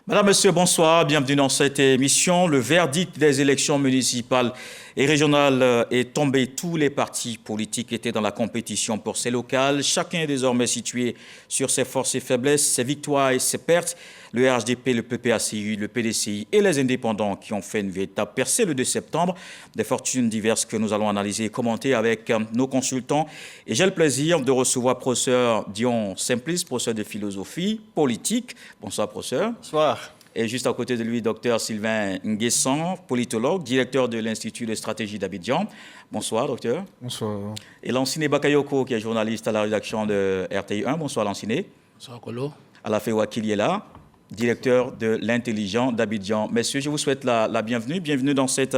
Madame, Monsieur, bonsoir. Bienvenue dans cette émission. Le verdict des élections municipales et régionales est tombé. Tous les partis politiques étaient dans la compétition pour ces locales. Chacun est désormais situé sur ses forces et faiblesses, ses victoires et ses pertes. Le RHDP, le PPACU, le PDCI et les indépendants qui ont fait une véritable percée le 2 septembre. Des fortunes diverses que nous allons analyser et commenter avec nos consultants. Et j'ai le plaisir de recevoir professeur Dion Simplice, professeur de philosophie politique. Bonsoir, professeur. Bonsoir. Et juste à côté de lui, docteur Sylvain Nguessan, politologue, directeur de l'Institut de stratégie d'Abidjan. Bonsoir, docteur. Bonsoir. Et Lanciné Bakayoko, qui est journaliste à la rédaction de RTI1. Bonsoir, Lanciné. Bonsoir, Kolo. Alafé Wakiliela, directeur de l'Intelligent d'Abidjan. Messieurs, je vous souhaite la bienvenue. Bienvenue dans cette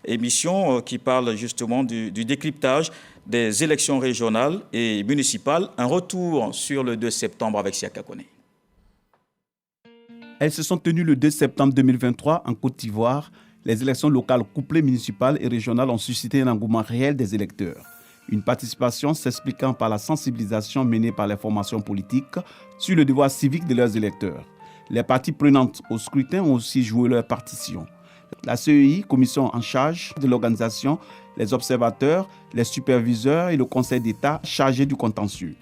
émission qui parle justement du décryptage des élections régionales et municipales. Un retour sur le 2 septembre avec Siaka Kone. Elles se sont tenues le 2 septembre 2023 en Côte d'Ivoire. Les élections locales couplées municipales et régionales ont suscité un engouement réel des électeurs. Une participation s'expliquant par la sensibilisation menée par les formations politiques sur le devoir civique de leurs électeurs. Les parties prenantes au scrutin ont aussi joué leur partition. La CEI, commission en charge de l'organisation, les observateurs, les superviseurs et le Conseil d'État chargés du contentieux.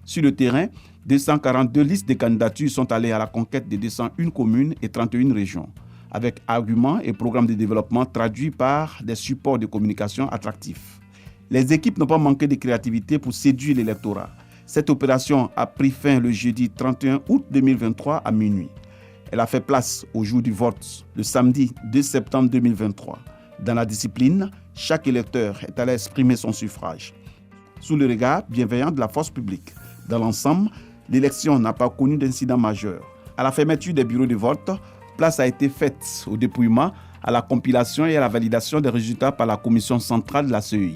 Sur le terrain, 242 listes de candidatures sont allées à la conquête de 201 communes et 31 régions, avec arguments et programmes de développement traduits par des supports de communication attractifs. Les équipes n'ont pas manqué de créativité pour séduire l'électorat. Cette opération a pris fin le jeudi 31 août 2023 à minuit. Elle a fait place au jour du vote, le samedi 2 septembre 2023. Dans la discipline, chaque électeur est allé exprimer son suffrage, sous le regard bienveillant de la force publique. Dans l'ensemble, l'élection n'a pas connu d'incident majeur. À la fermeture des bureaux de vote, place a été faite au dépouillement, à la compilation et à la validation des résultats par la commission centrale de la CEI.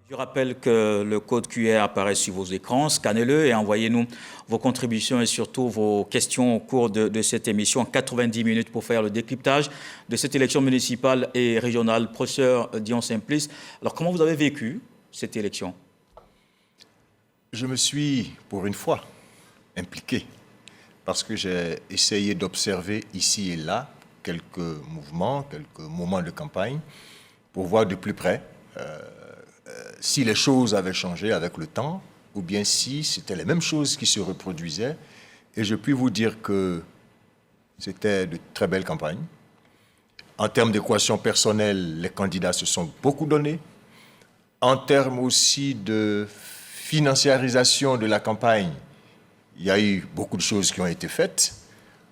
Je rappelle que le code QR apparaît sur vos écrans. Scannez-le et envoyez-nous vos contributions et surtout vos questions au cours de cette émission en 90 minutes pour faire le décryptage de cette élection municipale et régionale. Professeur Dion Simplice, alors comment vous avez vécu cette élection ? Je me suis, pour une fois, impliqué parce que j'ai essayé d'observer ici et là quelques mouvements, quelques moments de campagne pour voir de plus près si les choses avaient changé avec le temps ou bien si c'était les mêmes choses qui se reproduisaient. Et je puis vous dire que c'était de très belles campagnes. En termes d'équation personnelle, les candidats se sont beaucoup donnés. En termes aussi de financiarisation de la campagne, il y a eu beaucoup de choses qui ont été faites.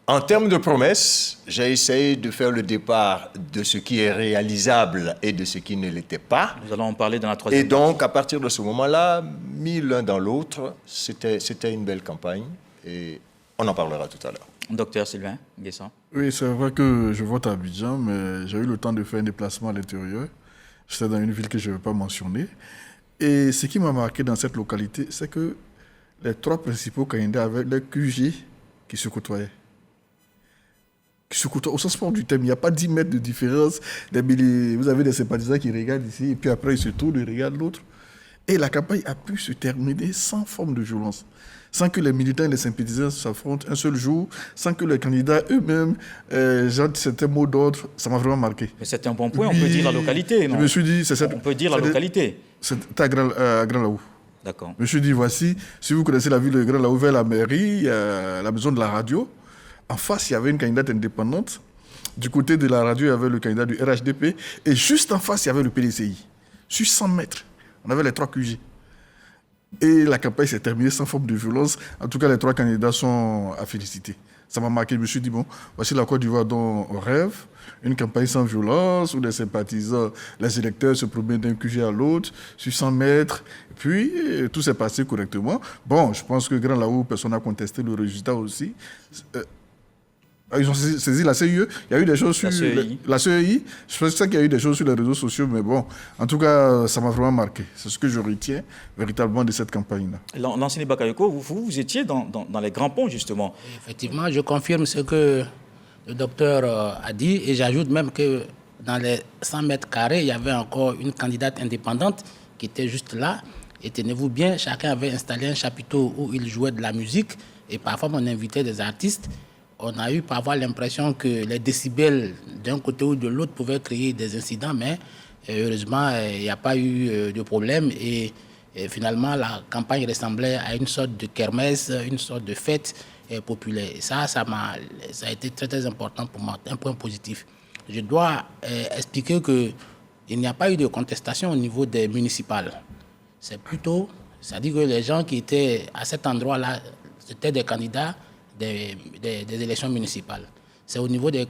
En termes de promesses, j'ai essayé de faire le départ de ce qui est réalisable et de ce qui ne l'était pas. Nous allons en parler dans la troisième Et donc, à partir de ce moment-là, mis l'un dans l'autre, c'était une belle campagne et on en parlera tout à l'heure. Docteur Sylvain Nguessan. Oui, c'est vrai que je vote à Abidjan, mais j'ai eu le temps de faire un déplacement à l'intérieur. J'étais dans une ville que je ne vais pas mentionner. Et ce qui m'a marqué dans cette localité, c'est que les trois principaux candidats avaient le QG qui se côtoyaient. Au sens propre du thème, il n'y a pas 10 mètres de différence. Vous avez des sympathisants qui regardent ici, et puis après ils se tournent, ils regardent l'autre. Et la campagne a pu se terminer sans forme de violence, sans que les militants et les sympathisants s'affrontent un seul jour, sans que les candidats eux-mêmes jettent certains mots d'ordre. Ça m'a vraiment marqué. Mais c'est un bon point, oui, on peut dire la localité, non ? Je me suis dit, on peut dire la localité. C'est à Grand-Laou. D'accord. Je me suis dit, voici, si vous connaissez la ville de Grand-Laou, vers la mairie, la maison de la radio, en face, il y avait une candidate indépendante. Du côté de la radio, il y avait le candidat du RHDP. Et juste en face, il y avait le PDCI. Sur 100 mètres, on avait les trois QG. Et la campagne s'est terminée sans forme de violence. En tout cas, les trois candidats sont à féliciter. Ça m'a marqué. Je me suis dit, bon, voici la Côte d'Ivoire dont on rêve. Une campagne sans violence, où les sympathisants, les électeurs se promènent d'un QG à l'autre, sur 100 mètres. Puis, tout s'est passé correctement. Bon, je pense que Grand-Laou, personne n'a contesté le résultat aussi. Ils ont saisi la CIE. Il y a eu des choses sur la CEI. Je pense qu'il y a eu des choses sur les réseaux sociaux, mais bon, en tout cas, ça m'a vraiment marqué. C'est ce que je retiens véritablement de cette campagne-là. L'ancien Bakayoko, vous étiez dans les grands ponts, justement. Effectivement, je confirme ce que le docteur a dit et j'ajoute même que dans les 100 mètres carrés, il y avait encore une candidate indépendante qui était juste là. Et tenez-vous bien, chacun avait installé un chapiteau où il jouait de la musique et parfois on invitait des artistes. on a eu parfois l'impression que les décibels d'un côté ou de l'autre pouvaient créer des incidents, mais heureusement, il n'y a pas eu de problème. Et finalement, la campagne ressemblait à une sorte de kermesse, une sorte de fête populaire. Et ça a été très, très important pour moi, un point positif. Je dois expliquer qu'il n'y a pas eu de contestation au niveau des municipales. C'est plutôt, c'est-à-dire que les gens qui étaient à cet endroit-là, c'était des candidats des élections municipales. C'est au niveau des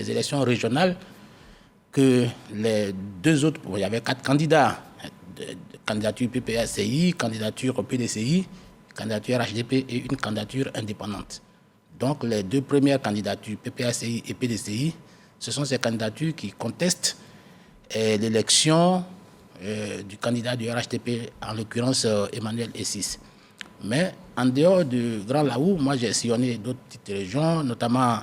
élections régionales que les deux autres, il y avait 4 candidats, candidature PPACI, candidature PDCI, candidature RHDP et une candidature indépendante. Donc les 2 premières candidatures, PPACI et PDCI, ce sont ces candidatures qui contestent l'élection du candidat du RHDP, en l'occurrence Emmanuel Essis. Mais en dehors du Grand Laou, moi j'ai sillonné d'autres petites régions, notamment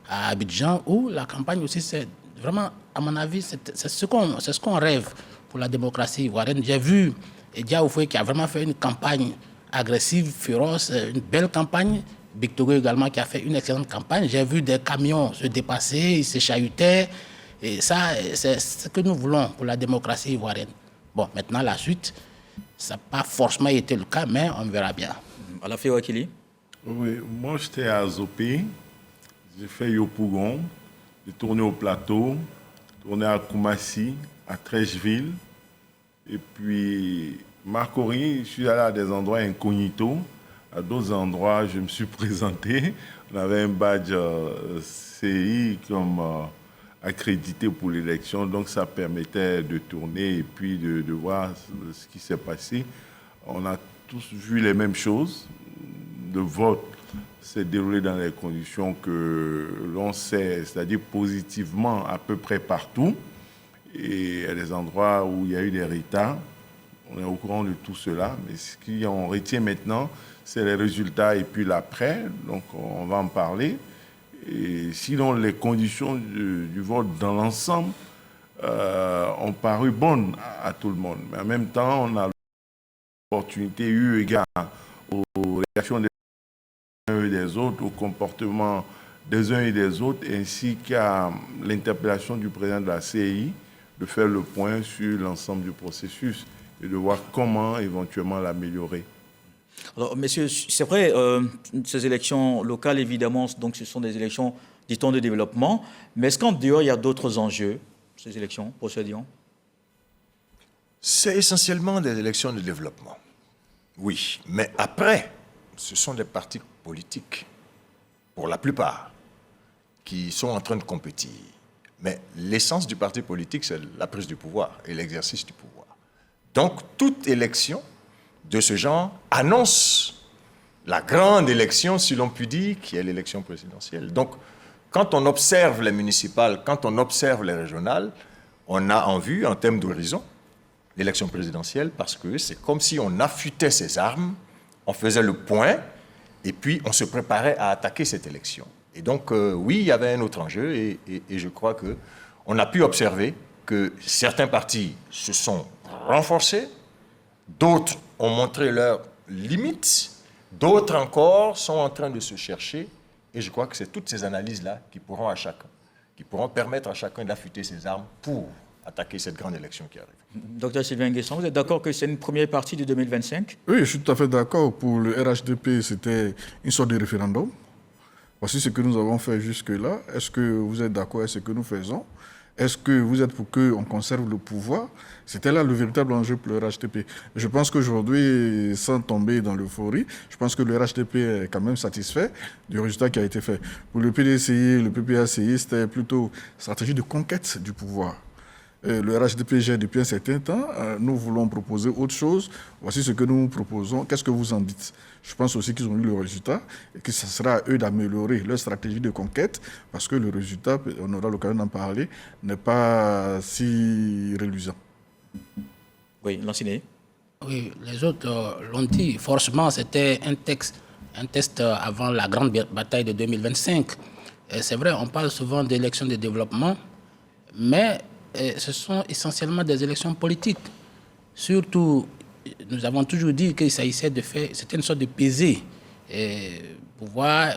à Abidjan, où la campagne aussi, c'est vraiment, à mon avis, c'est ce qu'on rêve pour la démocratie ivoirienne. J'ai vu Edia Oufoué qui a vraiment fait une campagne agressive, féroce, une belle campagne. Victor également qui a fait une excellente campagne. J'ai vu des camions se dépasser, ils se chahutaient. Et ça, c'est ce que nous voulons pour la démocratie ivoirienne. Bon, maintenant, la suite, ça n'a pas forcément été le cas, mais on verra bien. Alafé Wakili. Oui, moi j'étais à Zopé, j'ai fait Yopougon, j'ai tourné au plateau, tourné à Koumassi, à Trècheville, et puis Marcory, je suis allé à des endroits incognito, à d'autres endroits je me suis présenté, on avait un badge CI comme accrédité pour l'élection, donc ça permettait de tourner et puis de voir ce qui s'est passé. On a tous vu les mêmes choses. Le vote s'est déroulé dans les conditions que l'on sait, c'est-à-dire positivement à peu près partout. Et il y a des endroits où il y a eu des retards. On est au courant de tout cela. Mais ce qu'on retient maintenant, c'est les résultats et puis l'après. Donc on va en parler. Et sinon, les conditions du vote dans l'ensemble ont paru bonnes à tout le monde. Mais en même temps, on a l'opportunité, eu égard aux réactions des uns et des autres, au comportement des uns et des autres, ainsi qu'à l'interpellation du président de la CI, de faire le point sur l'ensemble du processus et de voir comment éventuellement l'améliorer. Alors, messieurs, c'est vrai, ces élections locales, évidemment, donc ce sont des élections, dit-on, de développement, mais est-ce qu'en dehors, il y a d'autres enjeux, ces élections, procédons? C'est essentiellement des élections de développement. Oui, mais après, ce sont des partis politiques, pour la plupart, qui sont en train de compétir. Mais l'essence du parti politique, c'est la prise du pouvoir et l'exercice du pouvoir. Donc, toute élection de ce genre annonce la grande élection, si l'on peut dire, qui est l'élection présidentielle. Donc, quand on observe les municipales, quand on observe les régionales, on a en vue, en termes d'horizon, l'élection présidentielle, parce que c'est comme si on affûtait ses armes, on faisait le point, et puis on se préparait à attaquer cette élection. Et donc, oui, il y avait un autre enjeu, et je crois qu'on a pu observer que certains partis se sont renforcés, d'autres ont montré leurs limites, d'autres encore sont en train de se chercher, et je crois que c'est toutes ces analyses-là qui pourront permettre à chacun d'affûter ses armes pour attaquer cette grande élection qui arrive. Docteur Sylvain Nguesson, vous êtes d'accord que c'est une première partie de 2025? Oui, je suis tout à fait d'accord. Pour le RHDP, c'était une sorte de référendum. Voici ce que nous avons fait jusque-là. Est-ce que vous êtes d'accord avec ce que nous faisons? Est-ce que vous êtes pour qu'on conserve le pouvoir? C'était là le véritable enjeu pour le RHDP. Je pense qu'aujourd'hui, sans tomber dans l'euphorie, je pense que le RHDP est quand même satisfait du résultat qui a été fait. Pour le PDCI, le PPACI, c'était plutôt stratégie de conquête du pouvoir. Le RHDP gère depuis un certain temps. Nous voulons proposer autre chose. Voici ce que nous proposons. Qu'est-ce que vous en dites? Je pense aussi qu'ils ont eu le résultat et que ce sera à eux d'améliorer leur stratégie de conquête parce que le résultat, on aura l'occasion d'en parler, n'est pas si reluisant. Oui, Lanciné. Oui, les autres l'ont dit. Forcément, c'était un test avant la grande bataille de 2025. C'est vrai, on parle souvent d'élections de développement, mais ce sont essentiellement des élections politiques. Surtout, nous avons toujours dit qu'il s'agissait de faire, c'était une sorte de pesée pour voir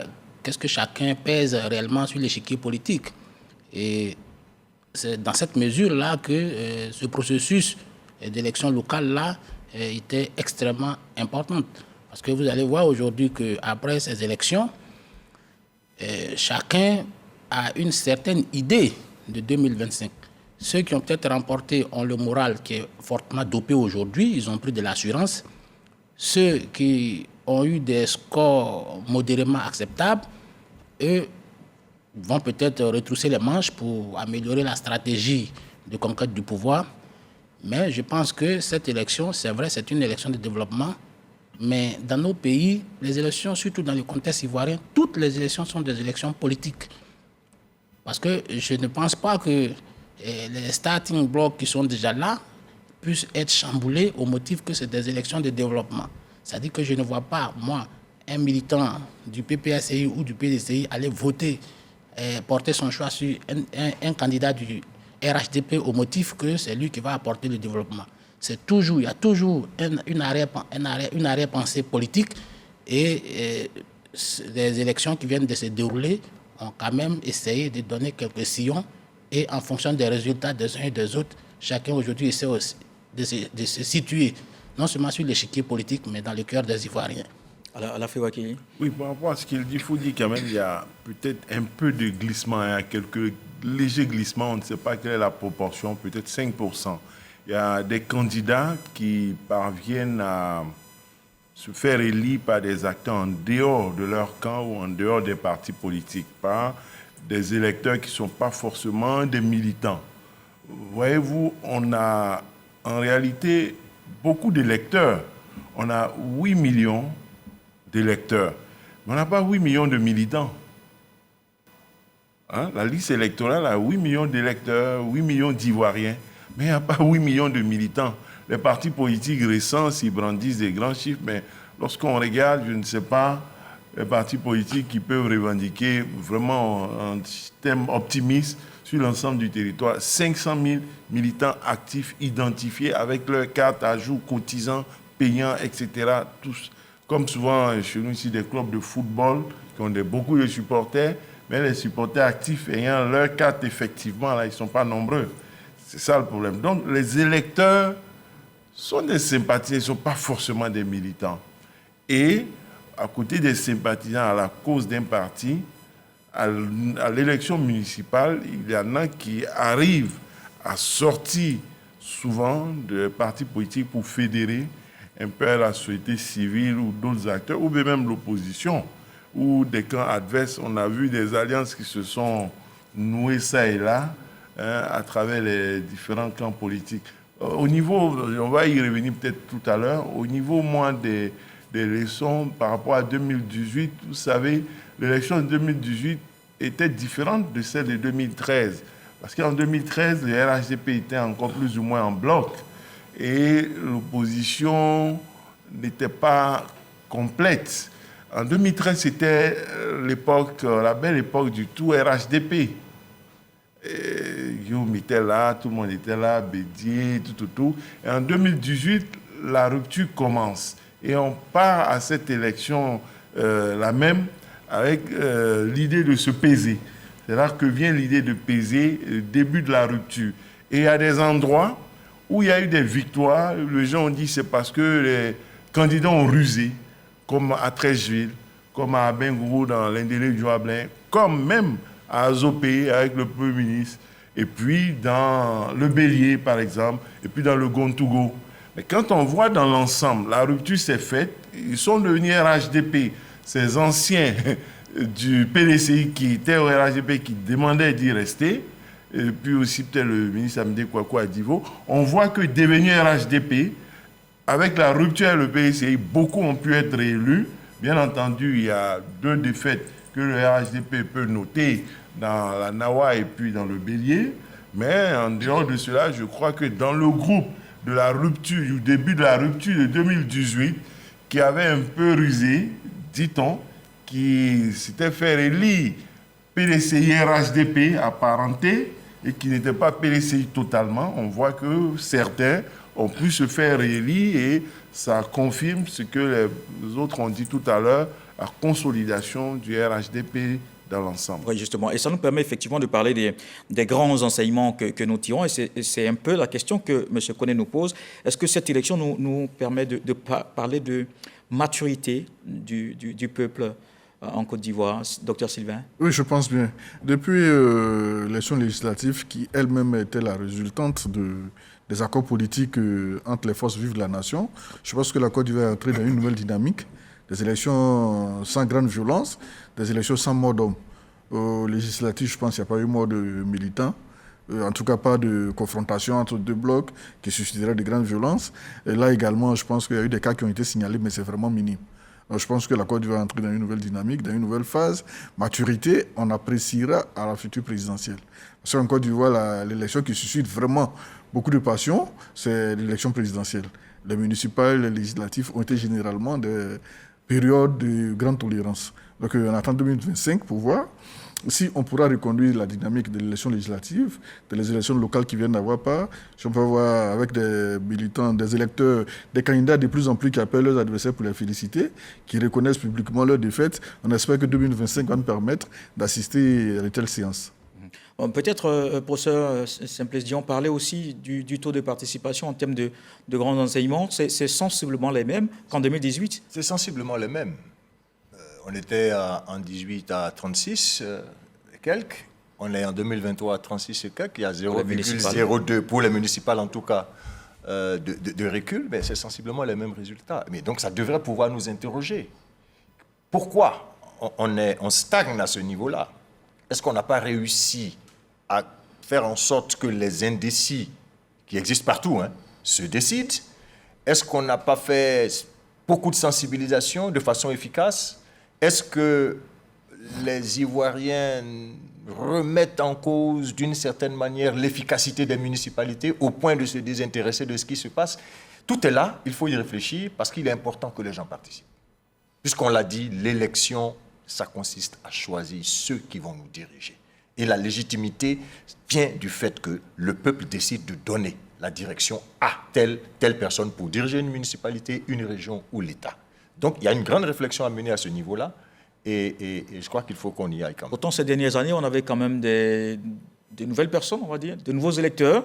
qu'est-ce que chacun pèse réellement sur l'échiquier politique. Et c'est dans cette mesure-là que ce processus d'élection locale-là était extrêmement important. Parce que vous allez voir aujourd'hui qu'après ces élections, chacun a une certaine idée de 2025. Ceux qui ont peut-être remporté ont le moral qui est fortement dopé aujourd'hui, ils ont pris de l'assurance. Ceux qui ont eu des scores modérément acceptables, eux vont peut-être retrousser les manches pour améliorer la stratégie de conquête du pouvoir. Mais je pense que cette élection, c'est vrai, c'est une élection de développement. Mais dans nos pays, les élections, surtout dans le contexte ivoirien, toutes les élections sont des élections politiques. Parce que je ne pense pas que les starting blocks qui sont déjà là puissent être chamboulés au motif que c'est des élections de développement. C'est-à-dire que je ne vois pas, moi, un militant du PPACI ou du PDCI aller voter, porter son choix sur un candidat du RHDP au motif que c'est lui qui va apporter le développement. Il y a toujours une arrière-pensée politique et les élections qui viennent de se dérouler ont quand même essayé de donner quelques sillons et en fonction des résultats des uns et des autres, chacun aujourd'hui essaie aussi de se situer non seulement sur l'échiquier politique mais dans le cœur des Ivoiriens. Oui, par rapport à ce qu'il dit, il faut dire quand même qu'il y a peut-être un peu de glissement, il y a quelques légers glissements, on ne sait pas quelle est la proportion, peut-être 5%. Il y a des candidats qui parviennent à se faire élire par des acteurs en dehors de leur camp ou en dehors des partis politiques, par des électeurs qui ne sont pas forcément des militants. Voyez-vous, on a en réalité beaucoup d'électeurs. On a 8 millions d'électeurs, mais on n'a pas 8 millions de militants. Hein? La liste électorale a 8 millions d'électeurs, 8 millions d'Ivoiriens, mais il n'y a pas 8 millions de militants. Les partis politiques récents s'y brandissent des grands chiffres, mais lorsqu'on regarde, je ne sais pas, les partis politiques qui peuvent revendiquer vraiment en termes optimistes sur l'ensemble du territoire, 500 000 militants actifs identifiés avec leur carte à jour, cotisants, payants, etc. Tous, comme souvent chez nous ici, des clubs de football qui ont beaucoup de supporters, mais les supporters actifs ayant leur carte, effectivement, là, ils ne sont pas nombreux. C'est ça le problème. Donc, les électeurs sont des sympathisants, ils ne sont pas forcément des militants. Et, à côté des sympathisants à la cause d'un parti, à l'élection municipale, il y en a qui arrivent à sortir souvent de partis politiques pour fédérer un peu la société civile ou d'autres acteurs, ou même l'opposition, ou des camps adverses. On a vu des alliances qui se sont nouées ça et là, à travers les différents camps politiques. Au niveau, on va y revenir peut-être tout à l'heure, au niveau, moi, des leçons par rapport à 2018, vous savez, l'élection de 2018 était différente de celle de 2013. Parce qu'en 2013, le RHDP était encore plus ou moins en bloc et l'opposition n'était pas complète. En 2013, c'était l'époque, la belle époque du tout RHDP. Guillaume était là, tout le monde était là, Bédier, tout. Et en 2018, la rupture commence. Et on part à cette élection, la même, avec l'idée de se peser. C'est là que vient l'idée de peser, le début de la rupture. Et il y a des endroits où il y a eu des victoires. Les gens ont dit que c'est parce que les candidats ont rusé, comme à Trècheville, comme à Abengourou dans l'Indélé du Joablin, comme même à Azopé avec le Premier ministre, et puis dans le Bélier, par exemple, et puis dans le Gontougo. Mais quand on voit dans l'ensemble, la rupture s'est faite, ils sont devenus RHDP, ces anciens du PDCI qui étaient au RHDP, qui demandaient d'y rester, et puis aussi peut-être le ministre Amdé Kouakou Adivo, on voit que devenu RHDP, avec la rupture avec le PDCI, beaucoup ont pu être élus. Bien entendu, il y a 2 défaites que le RHDP peut noter dans la Nawa et puis dans le Bélier. Mais en dehors de cela, je crois que dans le groupe de la rupture, du début de la rupture de 2018, qui avait un peu rusé, dit-on, qui s'était fait élire PDCI RHDP apparenté et qui n'était pas PDCI totalement, on voit que certains ont pu se faire élire et ça confirme ce que les autres ont dit tout à l'heure, la consolidation du RHDP dans l'ensemble. Oui, justement. Et ça nous permet effectivement de parler des grands enseignements que nous tirons. Et c'est un peu la question que M. Koné nous pose. Est-ce que cette élection nous permet de parler de maturité du peuple en Côte d'Ivoire? Docteur Sylvain? Oui, je pense bien. Depuis l'élection législative, qui elle-même était la résultante des accords politiques entre les forces vives de la nation, je pense que la Côte d'Ivoire est entrée dans une nouvelle dynamique. Des élections sans grande violence, des élections sans mort d'homme. Aux législatives, je pense qu'il n'y a pas eu mort de militants, en tout cas pas de confrontation entre deux blocs qui susciterait de grandes violences. Et là également, je pense qu'il y a eu des cas qui ont été signalés, mais c'est vraiment minime. Donc, je pense que la Côte d'Ivoire est entrée dans une nouvelle dynamique, dans une nouvelle phase. Maturité, on appréciera à la future présidentielle. Parce qu'en Côte d'Ivoire, l'élection qui suscite vraiment beaucoup de passion, c'est l'élection présidentielle. Les municipales, les législatives ont été généralement des période de grande tolérance. Donc on attend 2025 pour voir si on pourra reconduire la dynamique de l'élection législative, des élections locales qui viennent d'avoir part. Si on peut voir avec des militants, des électeurs, des candidats de plus en plus qui appellent leurs adversaires pour les féliciter, qui reconnaissent publiquement leur défaite. On espère que 2025 va nous permettre d'assister à de telles séances. Peut-être, professeur Simplice Dion, parler aussi du taux de participation en termes de grands enseignements. C'est sensiblement les mêmes qu'en 2018? C'est sensiblement les mêmes. On était en 2018 à 36 et quelques. On est en 2023 à 36 et quelques. Il y a 0,02 pour les municipales, en tout cas, de recul. Mais c'est sensiblement les mêmes résultats. Mais donc, ça devrait pouvoir nous interroger. Pourquoi on stagne à ce niveau-là? Est-ce qu'on n'a pas réussi à faire en sorte que les indécis, qui existent partout, se décident? Est-ce qu'on n'a pas fait beaucoup de sensibilisation de façon efficace? Est-ce que les Ivoiriens remettent en cause, d'une certaine manière, l'efficacité des municipalités au point de se désintéresser de ce qui se passe? Tout est là, il faut y réfléchir, parce qu'il est important que les gens participent. Puisqu'on l'a dit, l'élection, ça consiste à choisir ceux qui vont nous diriger. Et la légitimité vient du fait que le peuple décide de donner la direction à telle personne pour diriger une municipalité, une région ou l'État. Donc, il y a une grande réflexion à mener à ce niveau-là, et je crois qu'il faut qu'on y aille quand même. Pourtant, ces dernières années, on avait quand même des nouvelles personnes, on va dire, de nouveaux électeurs,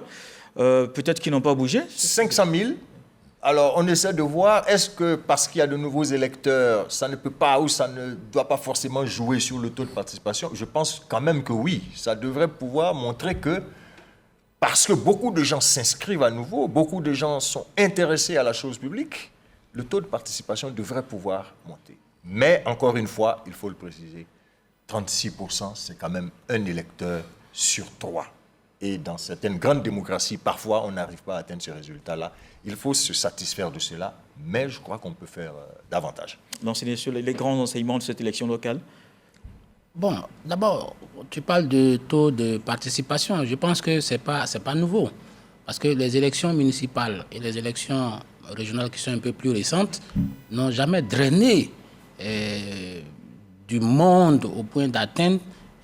peut-être qui n'ont pas bougé. 500 000. Alors, on essaie de voir, est-ce que parce qu'il y a de nouveaux électeurs, ça ne peut pas ou ça ne doit pas forcément jouer sur le taux de participation? Je pense quand même que oui. Ça devrait pouvoir montrer que, parce que beaucoup de gens s'inscrivent à nouveau, beaucoup de gens sont intéressés à la chose publique, le taux de participation devrait pouvoir monter. Mais, encore une fois, il faut le préciser, 36%, c'est quand même un électeur sur 3. Et dans certaines grandes démocraties, parfois, on n'arrive pas à atteindre ce résultat-là. Il faut se satisfaire de cela, mais je crois qu'on peut faire davantage. D'enseigner sur les grands enseignements de cette élection locale? Bon, d'abord, tu parles de taux de participation. Je pense que c'est pas nouveau. Parce que les élections municipales et les élections régionales qui sont un peu plus récentes n'ont jamais drainé du monde au point d'atteindre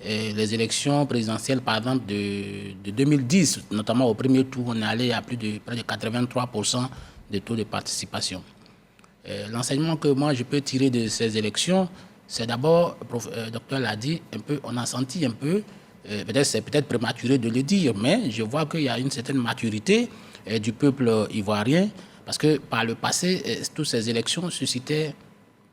les élections présidentielles, par exemple, de 2010, notamment au premier tour, on est allé à près de 83% de taux de participation. L'enseignement que moi je peux tirer de ces élections, c'est d'abord, le docteur l'a dit, un peu, on a senti un peu, c'est peut-être prématuré de le dire, mais je vois qu'il y a une certaine maturité du peuple ivoirien, parce que par le passé, toutes ces élections suscitaient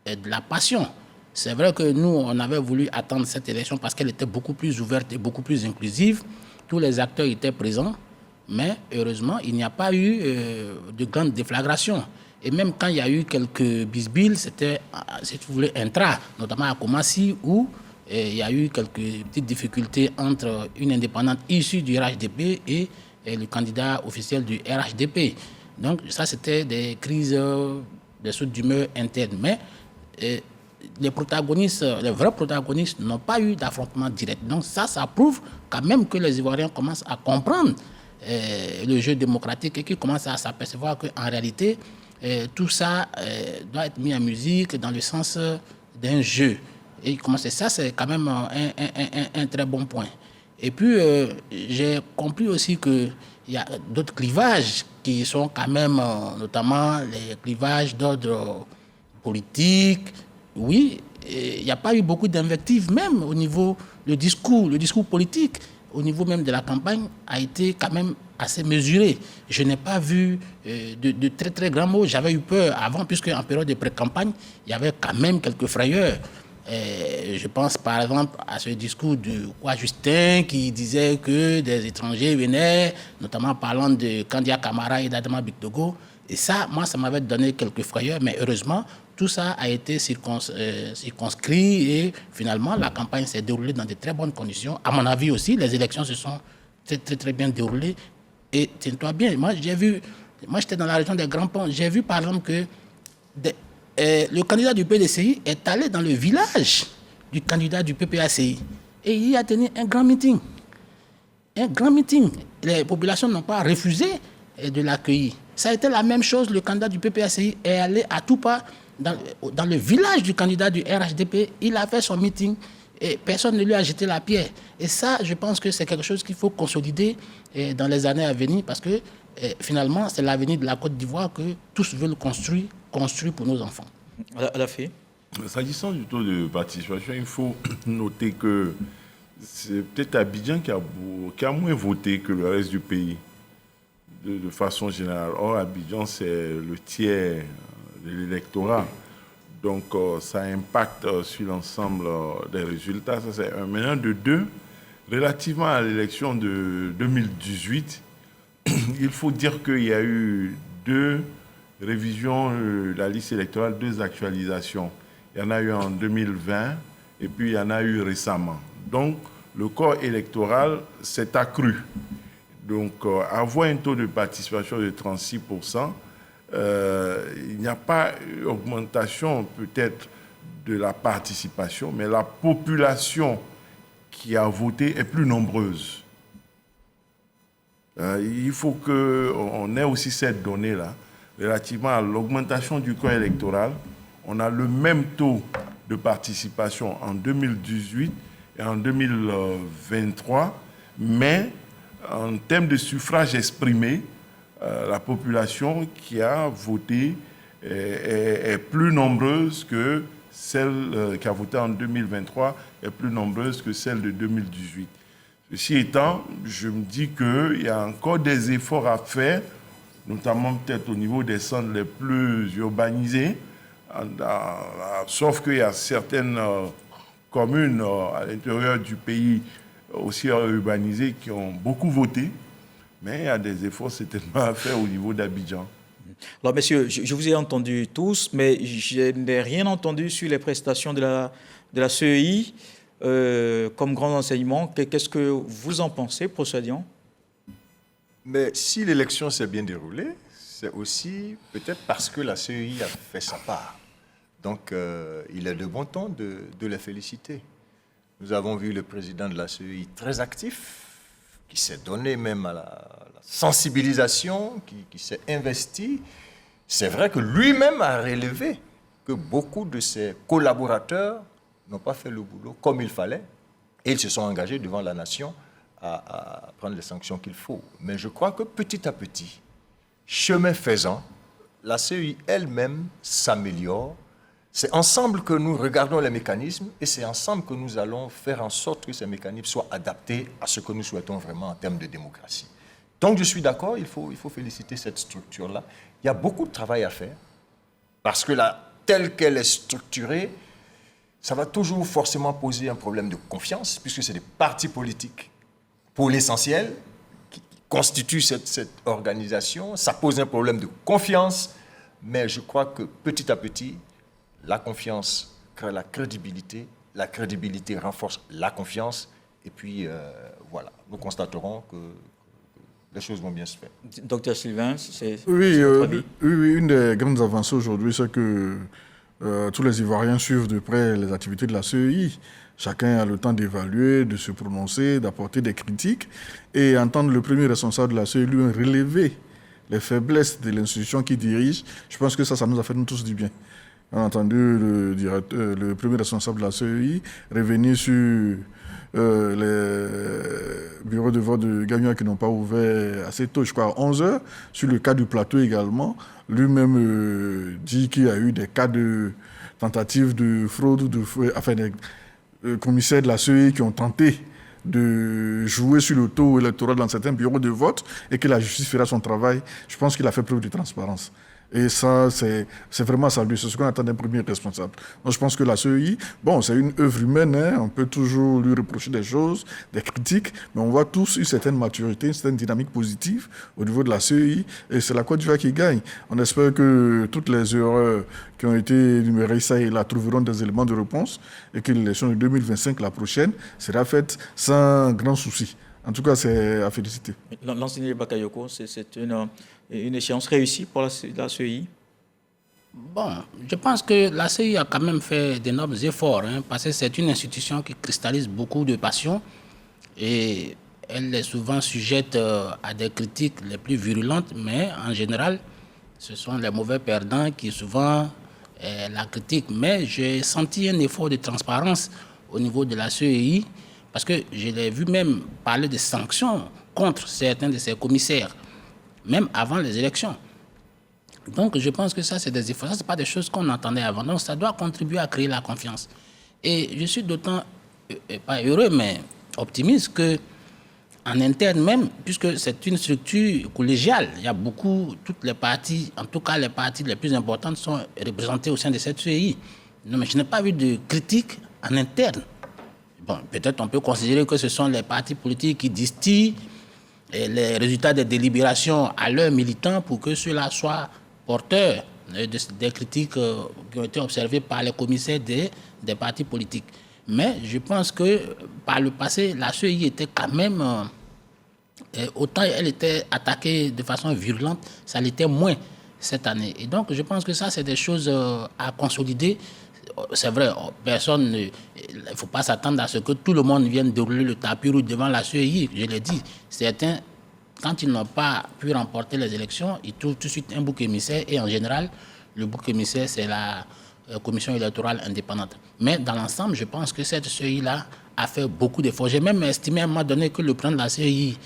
de la passion. C'est vrai que nous, on avait voulu attendre cette élection parce qu'elle était beaucoup plus ouverte et beaucoup plus inclusive. Tous les acteurs étaient présents, mais heureusement, il n'y a pas eu de grande déflagration. Et même quand il y a eu quelques bisbilles, c'était, si tu voulais, intra, notamment à Koumassi, où il y a eu quelques petites difficultés entre une indépendante issue du RHDP et le candidat officiel du RHDP. Donc ça, c'était des crises, des sautes d'humeur internes. Mais les protagonistes, les vrais protagonistes n'ont pas eu d'affrontement direct. Donc ça prouve quand même que les Ivoiriens commencent à comprendre le jeu démocratique et qu'ils commencent à s'apercevoir qu'en réalité, tout ça doit être mis en musique dans le sens d'un jeu. Et ça, c'est quand même un très bon point. Et puis, j'ai compris aussi qu'il y a d'autres clivages qui sont quand même, notamment les clivages d'ordre politique. Oui, il n'y a pas eu beaucoup d'invectives, même au niveau le discours politique, au niveau même de la campagne, a été quand même assez mesuré. Je n'ai pas vu de très très grands mots. J'avais eu peur avant, puisque en période de pré-campagne, il y avait quand même quelques frayeurs. Je pense par exemple à ce discours de Justin qui disait que des étrangers venaient, notamment parlant de Kandia Camara et d'Adama Bictogo. Et ça, moi, ça m'avait donné quelques frayeurs, mais heureusement, tout ça a été circonscrit et finalement, la campagne s'est déroulée dans de très bonnes conditions. À mon avis aussi, les élections se sont très, très, très bien déroulées. Et tiens-toi bien, moi, j'étais dans la région des Grands Ponts, j'ai vu par exemple que le candidat du PDCI est allé dans le village du candidat du PPACI et il a tenu un grand meeting. Un grand meeting. Les populations n'ont pas refusé de l'accueillir. Ça a été la même chose, le candidat du PPACI est allé à tout pas dans le village du candidat du RHDP, il a fait son meeting et personne ne lui a jeté la pierre. Et ça, je pense que c'est quelque chose qu'il faut consolider dans les années à venir parce que finalement, c'est l'avenir de la Côte d'Ivoire que tous veulent construire pour nos enfants. À la fin. S'agissant du taux de participation, il faut noter que c'est peut-être Abidjan qui a moins voté que le reste du pays, de façon générale. Or, Abidjan, c'est le tiers de l'électorat. Donc, ça impacte sur l'ensemble des résultats. Ça, c'est un. Maintenant, de deux, relativement à l'élection de 2018, il faut dire qu'il y a eu deux révisions de la liste électorale, deux actualisations. Il y en a eu en 2020 et puis il y en a eu récemment. Donc, le corps électoral s'est accru. Donc, avoir un taux de participation de 36%, il n'y a pas augmentation peut-être de la participation, mais la population qui a voté est plus nombreuse. Il faut qu'on ait aussi cette donnée-là. Relativement à l'augmentation du corps électoral, on a le même taux de participation en 2018 et en 2023, mais en termes de suffrage exprimé, la population qui a voté est plus nombreuse que celle qui a voté en 2023, est plus nombreuse que celle de 2018. Ceci étant, je me dis qu'il y a encore des efforts à faire, notamment peut-être au niveau des centres les plus urbanisés, sauf qu'il y a certaines communes à l'intérieur du pays aussi urbanisées qui ont beaucoup voté, mais il y a des efforts certainement à faire au niveau d'Abidjan. Alors, messieurs, je vous ai entendu tous, mais je n'ai rien entendu sur les prestations de la CEI comme grand enseignement. Qu'est-ce que vous en pensez, procédions? Mais si l'élection s'est bien déroulée, c'est aussi peut-être parce que la CEI a fait sa part. Donc, il est de bon ton de les féliciter. Nous avons vu le président de la CEI très actif, qui s'est donné même à la sensibilisation, qui s'est investi. C'est vrai que lui-même a relevé que beaucoup de ses collaborateurs n'ont pas fait le boulot comme il fallait et ils se sont engagés devant la nation à prendre les sanctions qu'il faut. Mais je crois que petit à petit, chemin faisant, la CEI elle-même s'améliore. C'est ensemble que nous regardons les mécanismes et c'est ensemble que nous allons faire en sorte que ces mécanismes soient adaptés à ce que nous souhaitons vraiment en termes de démocratie. Donc je suis d'accord, il faut féliciter cette structure-là. Il y a beaucoup de travail à faire parce que là, telle qu'elle est structurée, ça va toujours forcément poser un problème de confiance puisque c'est des partis politiques pour l'essentiel qui constituent cette organisation. Ça pose un problème de confiance, mais je crois que petit à petit, la confiance crée la crédibilité renforce la confiance, et puis voilà, nous constaterons que les choses vont bien se faire. Docteur Sylvain, c'est oui, votre avis? Oui, une des grandes avancées aujourd'hui, c'est que tous les Ivoiriens suivent de près les activités de la CEI. Chacun a le temps d'évaluer, de se prononcer, d'apporter des critiques, et entendre le premier responsable de la CEI lui relever les faiblesses de l'institution qu'il dirige, je pense que ça nous a fait nous tous du bien. On a entendu le premier responsable de la CEI revenir sur les bureaux de vote de Gagnon qui n'ont pas ouvert assez tôt, je crois à 11h. Sur le cas du plateau également, lui-même dit qu'il y a eu des cas de tentatives de fraude, des commissaires de la CEI qui ont tenté de jouer sur le taux électoral dans certains bureaux de vote et que la justice fera son travail. Je pense qu'il a fait preuve de transparence. Et ça, c'est vraiment salué. C'est ce qu'on attend d'un premier responsable. Donc, je pense que la CEI, bon, c'est une œuvre humaine. Hein, on peut toujours lui reprocher des choses, des critiques, mais on voit tous une certaine maturité, une certaine dynamique positive au niveau de la CEI. Et c'est la Côte d'Ivoire qui gagne. On espère que toutes les erreurs qui ont été énumérées ça et là trouveront des éléments de réponse et que l'élection de 2025, la prochaine, sera faite sans grand souci. En tout cas, c'est à féliciter. L'enseignant Bakayoko, c'est une échéance réussie pour la CEI? Bon, je pense que la CEI a quand même fait d'énormes efforts, hein, parce que c'est une institution qui cristallise beaucoup de passion et elle est souvent sujette à des critiques les plus virulentes, mais en général, ce sont les mauvais perdants qui souvent la critiquent. Mais j'ai senti un effort de transparence au niveau de la CEI, parce que je l'ai vu même parler de sanctions contre certains de ses commissaires, même avant les élections. Donc, je pense que ça, c'est des efforts. Ça, ce n'est pas des choses qu'on entendait avant. Donc, ça doit contribuer à créer la confiance. Et je suis d'autant, pas heureux, mais optimiste qu'en interne même, puisque c'est une structure collégiale, il y a beaucoup, toutes les parties, en tout cas les parties les plus importantes sont représentées au sein de cette CEI. Non, mais je n'ai pas vu de critique en interne. Bon, peut-être on peut considérer que ce sont les partis politiques qui distillent les résultats des délibérations à leurs militants pour que ceux-là soient porteurs des critiques qui ont été observées par les commissaires des partis politiques. Mais je pense que par le passé, la CEI était quand même, autant elle était attaquée de façon virulente, ça l'était moins cette année. Et donc je pense que ça, c'est des choses à consolider. C'est vrai, il ne faut pas s'attendre à ce que tout le monde vienne dérouler le tapis rouge devant la CEI. Je l'ai dit, certains, quand ils n'ont pas pu remporter les élections, ils trouvent tout de suite un bouc émissaire. Et en général, le bouc émissaire, c'est la commission électorale indépendante. Mais dans l'ensemble, je pense que cette CEI-là a fait beaucoup d'efforts. J'ai même estimé à un moment donné que le président de la CEI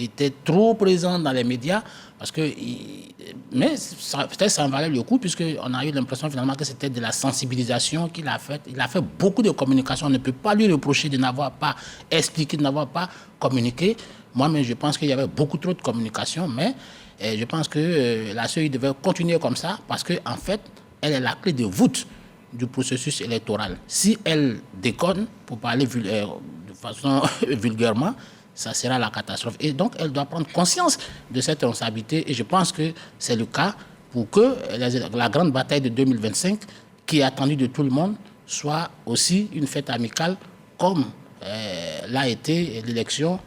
était trop présent dans les médias, mais peut-être ça en valait le coup, puisqu'on a eu l'impression finalement que c'était de la sensibilisation qu'il a faite. Il a fait beaucoup de communication. On ne peut pas lui reprocher de n'avoir pas expliqué, de n'avoir pas communiqué. Moi-même, je pense qu'il y avait beaucoup trop de communication, mais je pense que la CEI devait continuer comme ça, parce qu'en fait, elle est la clé de voûte du processus électoral. Si elle déconne, pour parler de façon vulgairement, ça sera la catastrophe. Et donc, elle doit prendre conscience de cette responsabilité. Et je pense que c'est le cas pour que la grande bataille de 2025, qui est attendue de tout le monde, soit aussi une fête amicale, comme l'a été l'élection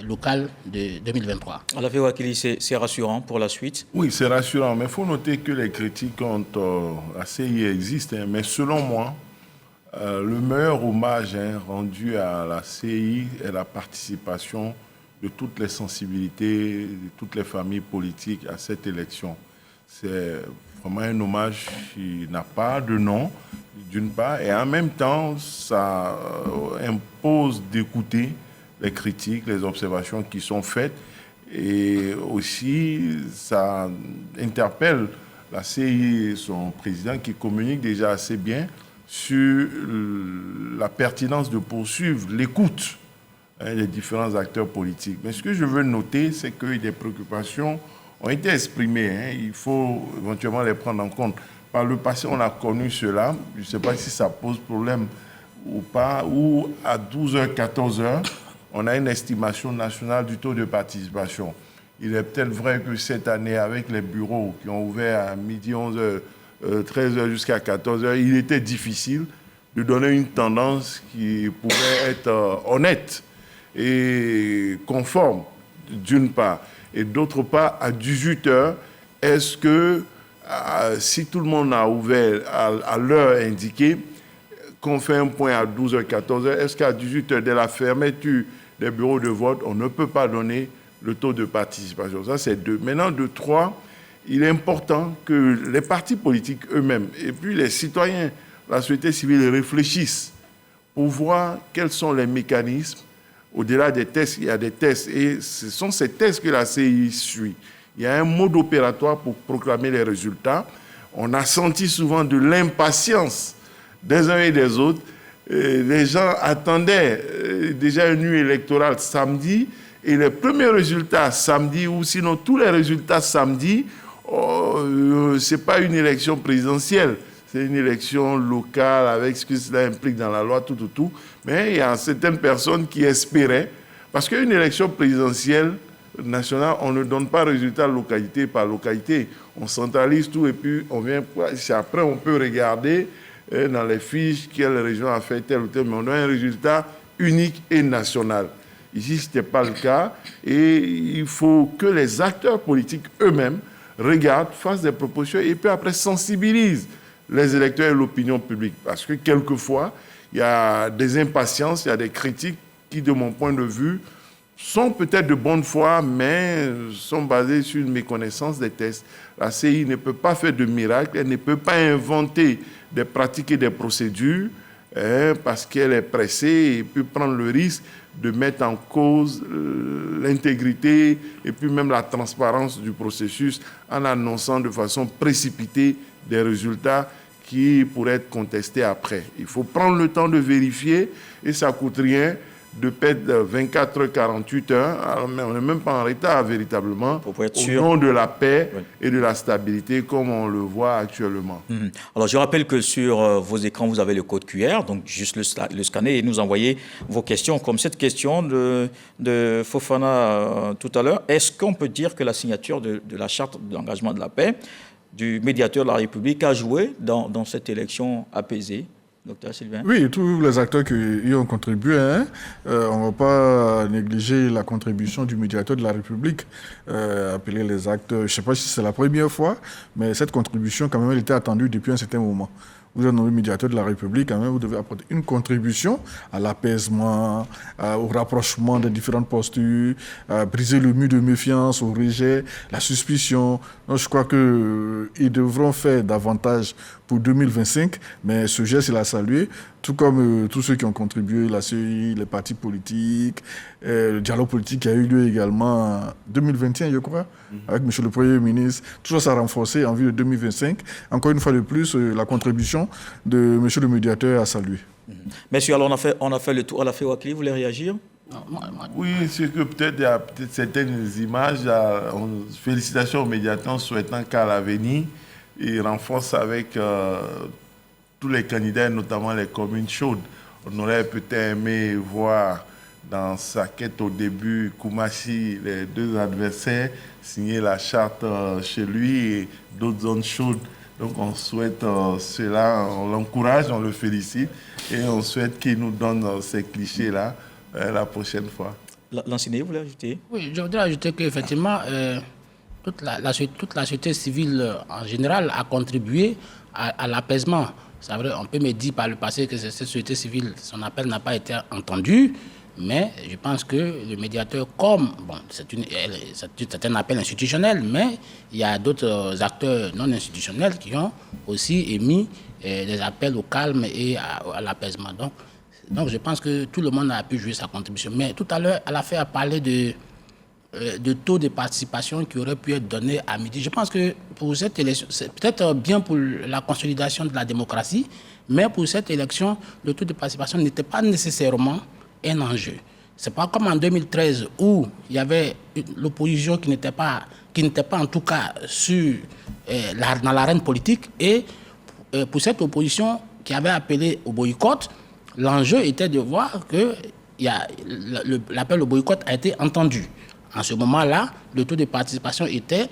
locale de 2023. Alavé Ouakili, c'est rassurant pour la suite? Oui, c'est rassurant, mais il faut noter que les critiques contre la CEI existent. Mais selon moi, le meilleur hommage rendu à la CEI est la participation de toutes les sensibilités, de toutes les familles politiques à cette élection. C'est vraiment un hommage qui n'a pas de nom, d'une part, et en même temps, ça impose d'écouter les critiques, les observations qui sont faites, et aussi ça interpelle la CEI et son président qui communique déjà assez bien sur la pertinence de poursuivre l'écoute des différents acteurs politiques. Mais ce que je veux noter, c'est que des préoccupations ont été exprimées. Il faut éventuellement les prendre en compte. Par le passé, on a connu cela. Je ne sais pas si ça pose problème ou pas, où à 12h, 14h, on a une estimation nationale du taux de participation. Il est peut-être vrai que cette année, avec les bureaux qui ont ouvert à midi, 11h, 13h jusqu'à 14h, il était difficile de donner une tendance qui pourrait être honnête et conforme, d'une part. Et d'autre part, à 18h, est-ce que, si tout le monde a ouvert à l'heure indiquée, qu'on fait un point à 12h, 14h, est-ce qu'à 18h, dès la fermeture des bureaux de vote, on ne peut pas donner le taux de participation? Ça, c'est 2. Maintenant, de 3, il est important que les partis politiques eux-mêmes et puis les citoyens, la société civile réfléchissent pour voir quels sont les mécanismes. Au-delà des tests, il y a des tests et ce sont ces tests que la CI suit. Il y a un mode opératoire pour proclamer les résultats. On a senti souvent de l'impatience des uns et des autres. Les gens attendaient déjà une nuit électorale samedi et les premiers résultats samedi ou sinon tous les résultats samedi, ce n'est pas une élection présidentielle, c'est une élection locale avec ce que cela implique dans la loi, tout. Mais il y a certaines personnes qui espéraient, parce qu'une élection présidentielle nationale, on ne donne pas résultat localité par localité. On centralise tout et puis on vient. Après, on peut regarder dans les fiches quelle région a fait tel ou tel, mais on a un résultat unique et national. Ici, ce n'était pas le cas et il faut que les acteurs politiques eux-mêmes regardent, fassent des propositions et puis après sensibilisent les électeurs et l'opinion publique. Parce que quelquefois, il y a des impatiences, il y a des critiques qui, de mon point de vue, sont peut-être de bonne foi, mais sont basées sur une méconnaissance des tests. La CI ne peut pas faire de miracle, elle ne peut pas inventer des pratiques et des procédures parce qu'elle est pressée et peut prendre le risque de mettre en cause l'intégrité et puis même la transparence du processus en annonçant de façon précipitée des résultats qui pourraient être contestés après. Il faut prendre le temps de vérifier et ça ne coûte rien de perdre 24 heures, 48 heures, alors on n'est même pas en retard véritablement, au nom de la paix et de la stabilité comme on le voit actuellement. Alors je rappelle que sur vos écrans, vous avez le code QR, donc juste le scanner et nous envoyer vos questions, comme cette question de Fofana tout à l'heure. Est-ce qu'on peut dire que la signature de la charte d'engagement de la paix du médiateur de la République a joué dans cette élection apaisée? Docteur Sylvain? Oui, tous les acteurs qui y ont contribué, on ne va pas négliger la contribution du médiateur de la République, appeler les acteurs, je ne sais pas si c'est la première fois, mais cette contribution, quand même, elle était attendue depuis un certain moment. Vous êtes nommé médiateur de la République, quand même, vous devez apporter une contribution à l'apaisement, au rapprochement des différentes postures, à briser le mur de méfiance, au rejet, la suspicion. Donc, je crois qu'ils devront faire davantage pour 2025, mais ce geste, il a salué, tout comme tous ceux qui ont contribué, la CEI, les partis politiques, le dialogue politique qui a eu lieu également en 2021, je crois, avec M. le Premier ministre. Tout ça a renforcé en vue de 2025. Encore une fois de plus, la contribution de M. le médiateur a salué. Messieurs, alors on a fait le tour. Alaphé Ouakli, vous voulez réagir? Oui, c'est que peut-être il y a certaines images. Félicitations aux médiateurs souhaitant qu'à l'avenir, il renforce avec tous les candidats, notamment les communes chaudes. On aurait peut-être aimé voir dans sa quête au début, Koumassi, les deux adversaires, signer la charte chez lui et d'autres zones chaudes. Donc on souhaite cela, on l'encourage, on le félicite et on souhaite qu'il nous donne ces clichés-là la prochaine fois. L'enseigné, vous voulez ajouter? Oui, je voudrais ajouter qu'effectivement, toute la société civile en général a contribué à l'apaisement. C'est vrai, on peut me dire par le passé que cette société civile, son appel n'a pas été entendu, mais je pense que le médiateur, c'est un appel institutionnel, mais il y a d'autres acteurs non institutionnels qui ont aussi émis des appels au calme et à l'apaisement. Donc je pense que tout le monde a pu jouer sa contribution. Mais tout à l'heure, Alaphé a parlé de taux de participation qui aurait pu être donné à midi. Je pense que pour cette élection, c'est peut-être bien pour la consolidation de la démocratie, mais pour cette élection, le taux de participation n'était pas nécessairement un enjeu. C'est pas comme en 2013 où il y avait l'opposition qui n'était pas en tout cas dans l'arène politique, et pour cette opposition qui avait appelé au boycott, l'enjeu était de voir que l'appel au boycott a été entendu. En ce moment-là, le taux de participation était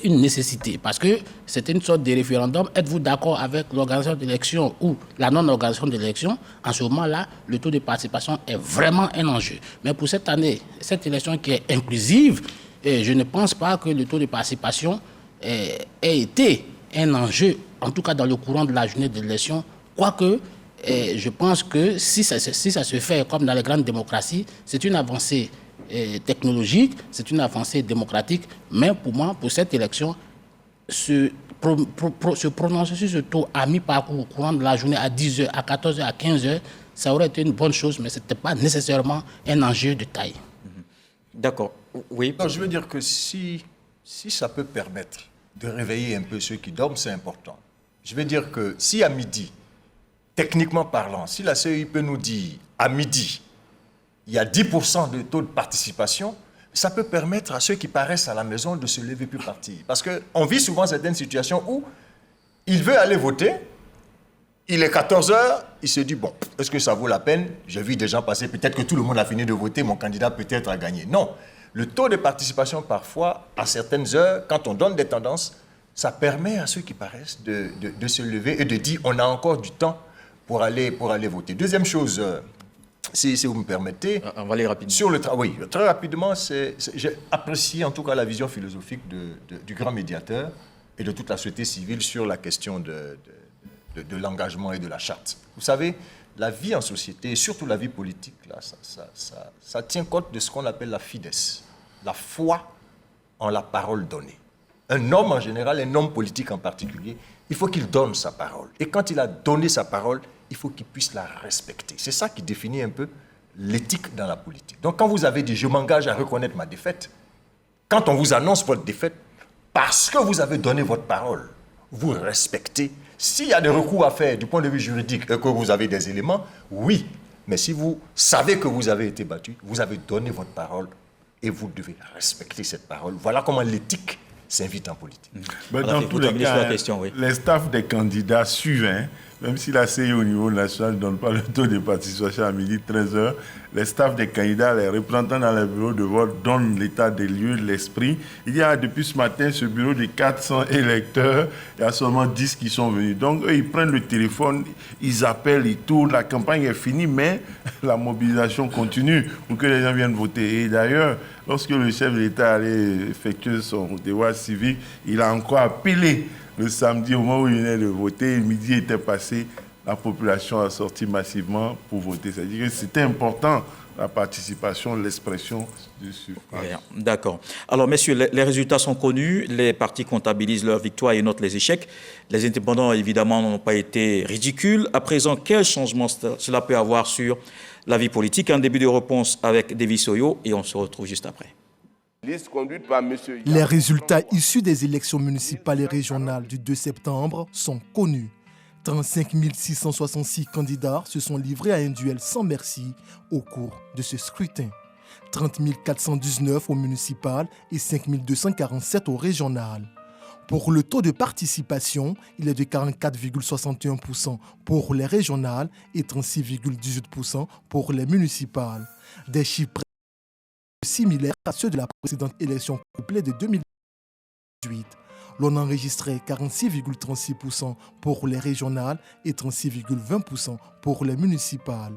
une nécessité parce que c'était une sorte de référendum. Êtes-vous d'accord avec l'organisation d'élections ou la non-organisation de l'élection? En ce moment-là, le taux de participation est vraiment un enjeu. Mais pour cette année, cette élection qui est inclusive, je ne pense pas que le taux de participation ait été un enjeu, en tout cas dans le courant de la journée de l'élection, quoique je pense que si ça se fait comme dans les grandes démocraties, c'est une avancée technologique, c'est une avancée démocratique. Mais pour moi, pour cette élection, se prononcer sur ce taux à mi-parcours, au courant de la journée, à 10h, à 14h, à 15h, ça aurait été une bonne chose, mais ce n'était pas nécessairement un enjeu de taille. D'accord. Oui. Non, je veux dire que si ça peut permettre de réveiller un peu ceux qui dorment, c'est important. Je veux dire que si à midi, techniquement parlant, si la CEI peut nous dire à midi, il y a 10% de taux de participation, ça peut permettre à ceux qui paraissent à la maison de se lever plus partir. Parce qu'on vit souvent certaines situations où il veut aller voter, il est 14h, il se dit, bon, est-ce que ça vaut la peine? J'ai vu des gens passer, peut-être que tout le monde a fini de voter, mon candidat peut-être a gagné. Non, le taux de participation parfois, à certaines heures, quand on donne des tendances, ça permet à ceux qui paraissent de se lever et de dire, on a encore du temps pour aller voter. Deuxième chose, si vous me permettez, on va aller rapidement. Sur le oui, très rapidement, j'ai apprécié en tout cas la vision philosophique du grand médiateur et de toute la société civile sur la question de l'engagement et de la charte. Vous savez, la vie en société, et surtout la vie politique, là, ça tient compte de ce qu'on appelle la fides, la foi en la parole donnée. Un homme en général, un homme politique en particulier, il faut qu'il donne sa parole. Et quand il a donné sa parole, il faut qu'il puisse la respecter. C'est ça qui définit un peu l'éthique dans la politique. Donc quand vous avez dit « je m'engage à reconnaître ma défaite », quand on vous annonce votre défaite, parce que vous avez donné votre parole, vous respectez. S'il y a des recours à faire du point de vue juridique et que vous avez des éléments, oui. Mais si vous savez que vous avez été battu, vous avez donné votre parole et vous devez respecter cette parole. Voilà comment l'éthique s'invite en politique. Ben, dans tous les cas, les staffs des candidats suivent, hein, même si la CEI au niveau national ne donne pas le taux de participation à midi 13h, les staffs des candidats, les représentants dans les bureaux de vote donnent l'état des lieux, l'esprit. Il y a depuis ce matin ce bureau de 400 électeurs, il y a seulement 10 qui sont venus. Donc eux, ils prennent le téléphone, ils appellent, ils tournent, la campagne est finie, mais la mobilisation continue pour que les gens viennent voter. Et d'ailleurs, lorsque le chef de l'État allait effectuer son devoir civique, il a encore appelé le samedi, au moment où il venait de voter, le midi était passé, la population a sorti massivement pour voter. C'est-à-dire que c'était important, la participation, l'expression du suffrage. D'accord. Alors, messieurs, les résultats sont connus. Les partis comptabilisent leurs victoires et notent les échecs. Les indépendants, évidemment, n'ont pas été ridicules. À présent, quel changement cela peut avoir sur la vie politique? Un début de réponse avec Davis Oyo et on se retrouve juste après. Les résultats issus des élections municipales et régionales du 2 septembre sont connus. 35 666 candidats se sont livrés à un duel sans merci au cours de ce scrutin. 30 419 au municipal et 5 247 au régional. Pour le taux de participation, il est de 44,61% pour les régionales et 36,18% pour les municipales. Des chiffres similaires à ceux de la précédente élection couplée de 2018. L'on enregistrait 46,36% pour les régionales et 36,20% pour les municipales.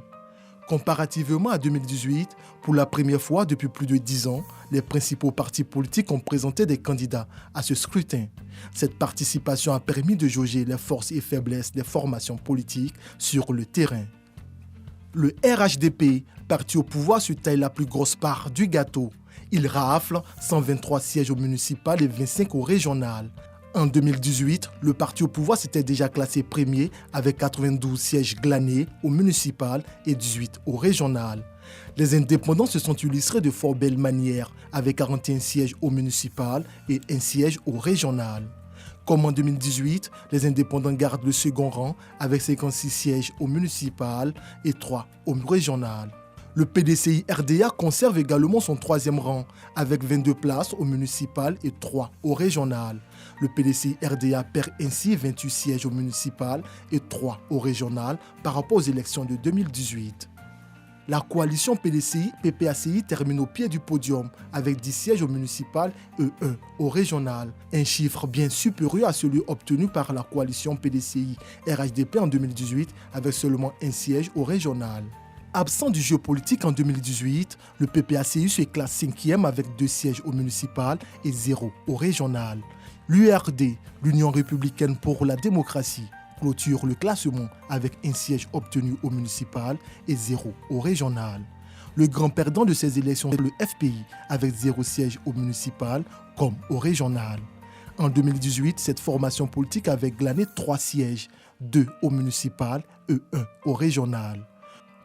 Comparativement à 2018, pour la première fois depuis plus de 10 ans, les principaux partis politiques ont présenté des candidats à ce scrutin. Cette participation a permis de jauger les forces et faiblesses des formations politiques sur le terrain. Le RHDP, parti au pouvoir, se taille la plus grosse part du gâteau. Il rafle 123 sièges au municipal et 25 au régional. En 2018, le parti au pouvoir s'était déjà classé premier avec 92 sièges glanés au municipal et 18 au régional. Les indépendants se sont illustrés de fort belle manière avec 41 sièges au municipal et 1 siège au régional. Comme en 2018, les indépendants gardent le second rang avec 56 sièges au municipal et 3 au régional. Le PDCI RDA conserve également son 3e rang avec 22 places au municipal et 3 au régional. Le PDCI RDA perd ainsi 28 sièges au municipal et 3 au régional par rapport aux élections de 2018. La coalition PDCI-PPACI termine au pied du podium avec 10 sièges au municipal et 1 au régional. Un chiffre bien supérieur à celui obtenu par la coalition PDCI-RHDP en 2018 avec seulement 1 siège au régional. Absent du jeu politique en 2018, le PPACI se classe 5e avec 2 sièges au municipal et 0 au régional. L'URD, l'Union républicaine pour la démocratie, clôture le classement avec 1 siège obtenu au municipal et 0 au régional. Le grand perdant de ces élections est le FPI, avec 0 siège au municipal comme au régional. En 2018, cette formation politique avait glané 3 sièges, 2 au municipal et 1 au régional.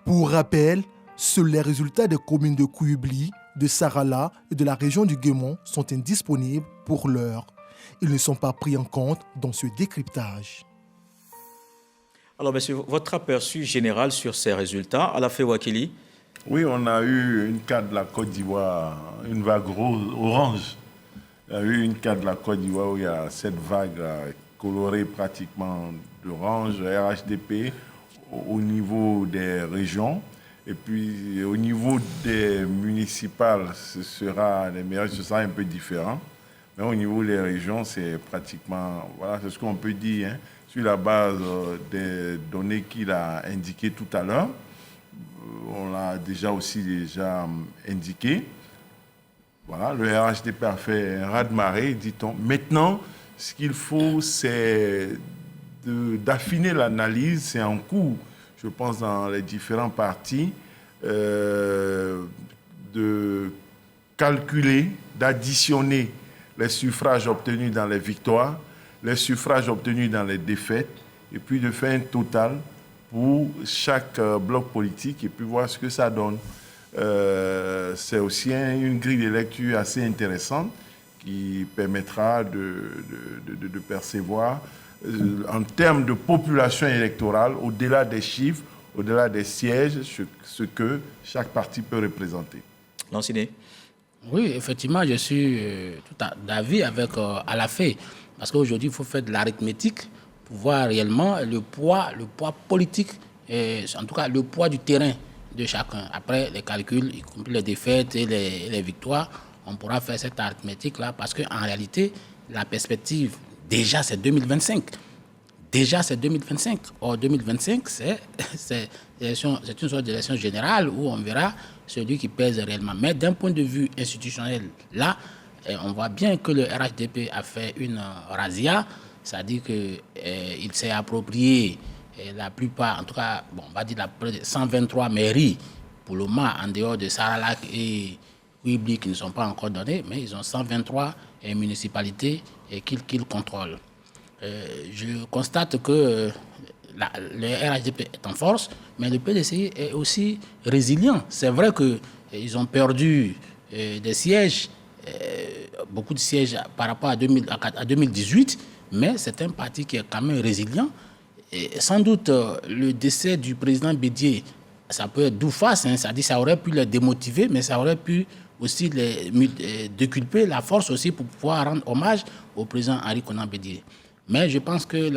Pour rappel, seuls les résultats des communes de Kouyubli, de Sarala et de la région du Guémont sont indisponibles pour l'heure. Ils ne sont pas pris en compte dans ce décryptage. Alors, monsieur, votre aperçu général sur ces résultats, Alafé Wakili? Oui, on a eu une carte de la Côte d'Ivoire, une vague orange. Il y a eu une carte de la Côte d'Ivoire où il y a cette vague colorée pratiquement d'orange, RHDP, au niveau des régions. Et puis au niveau des municipales, ce sera un peu différent. Mais au niveau des régions, c'est pratiquement, voilà, c'est ce qu'on peut dire, hein, sur la base des données qu'il a indiquées tout à l'heure. On l'a déjà indiqué. Voilà, le RHDP a fait un raz-de-marée, dit-on. Maintenant, ce qu'il faut, c'est d'affiner l'analyse. C'est en cours, je pense, dans les différents partis, de calculer, d'additionner les suffrages obtenus dans les victoires, les suffrages obtenus dans les défaites, et puis de faire un total pour chaque bloc politique et puis voir ce que ça donne. C'est aussi une grille de lecture assez intéressante qui permettra de percevoir en termes de population électorale, au-delà des chiffres, au-delà des sièges, ce que chaque parti peut représenter. Lanciné. Oui, effectivement, je suis tout d'avis avec Alafé, parce qu'aujourd'hui, il faut faire de l'arithmétique pour voir réellement le poids politique, et en tout cas le poids du terrain de chacun. Après les calculs, y compris les défaites et les victoires, on pourra faire cette arithmétique-là, parce qu'en réalité, la perspective, déjà, c'est 2025. Déjà, c'est 2025. Or, 2025, c'est une sorte d'élection générale où on verra celui qui pèse réellement. Mais d'un point de vue institutionnel, là, on voit bien que le RHDP a fait une razzia, c'est-à-dire qu'il s'est approprié la plupart, en tout cas, bon, on va dire 123 mairies pour le moment, en dehors de Saralac et Kouyubli qui ne sont pas encore données, mais ils ont 123 municipalités qu'ils contrôlent. Je constate que le RHDP est en force, mais le PDCI est aussi résilient. C'est vrai qu'ils ont perdu des sièges, beaucoup de sièges par rapport à 2018, mais c'est un parti qui est quand même résilient. Et sans doute, le décès du président Bédié, ça peut être d'où face, hein, c'est-à-dire ça aurait pu les démotiver, mais ça aurait pu aussi les déculper la force aussi pour pouvoir rendre hommage au président Henri Konan Bédié. Mais je pense que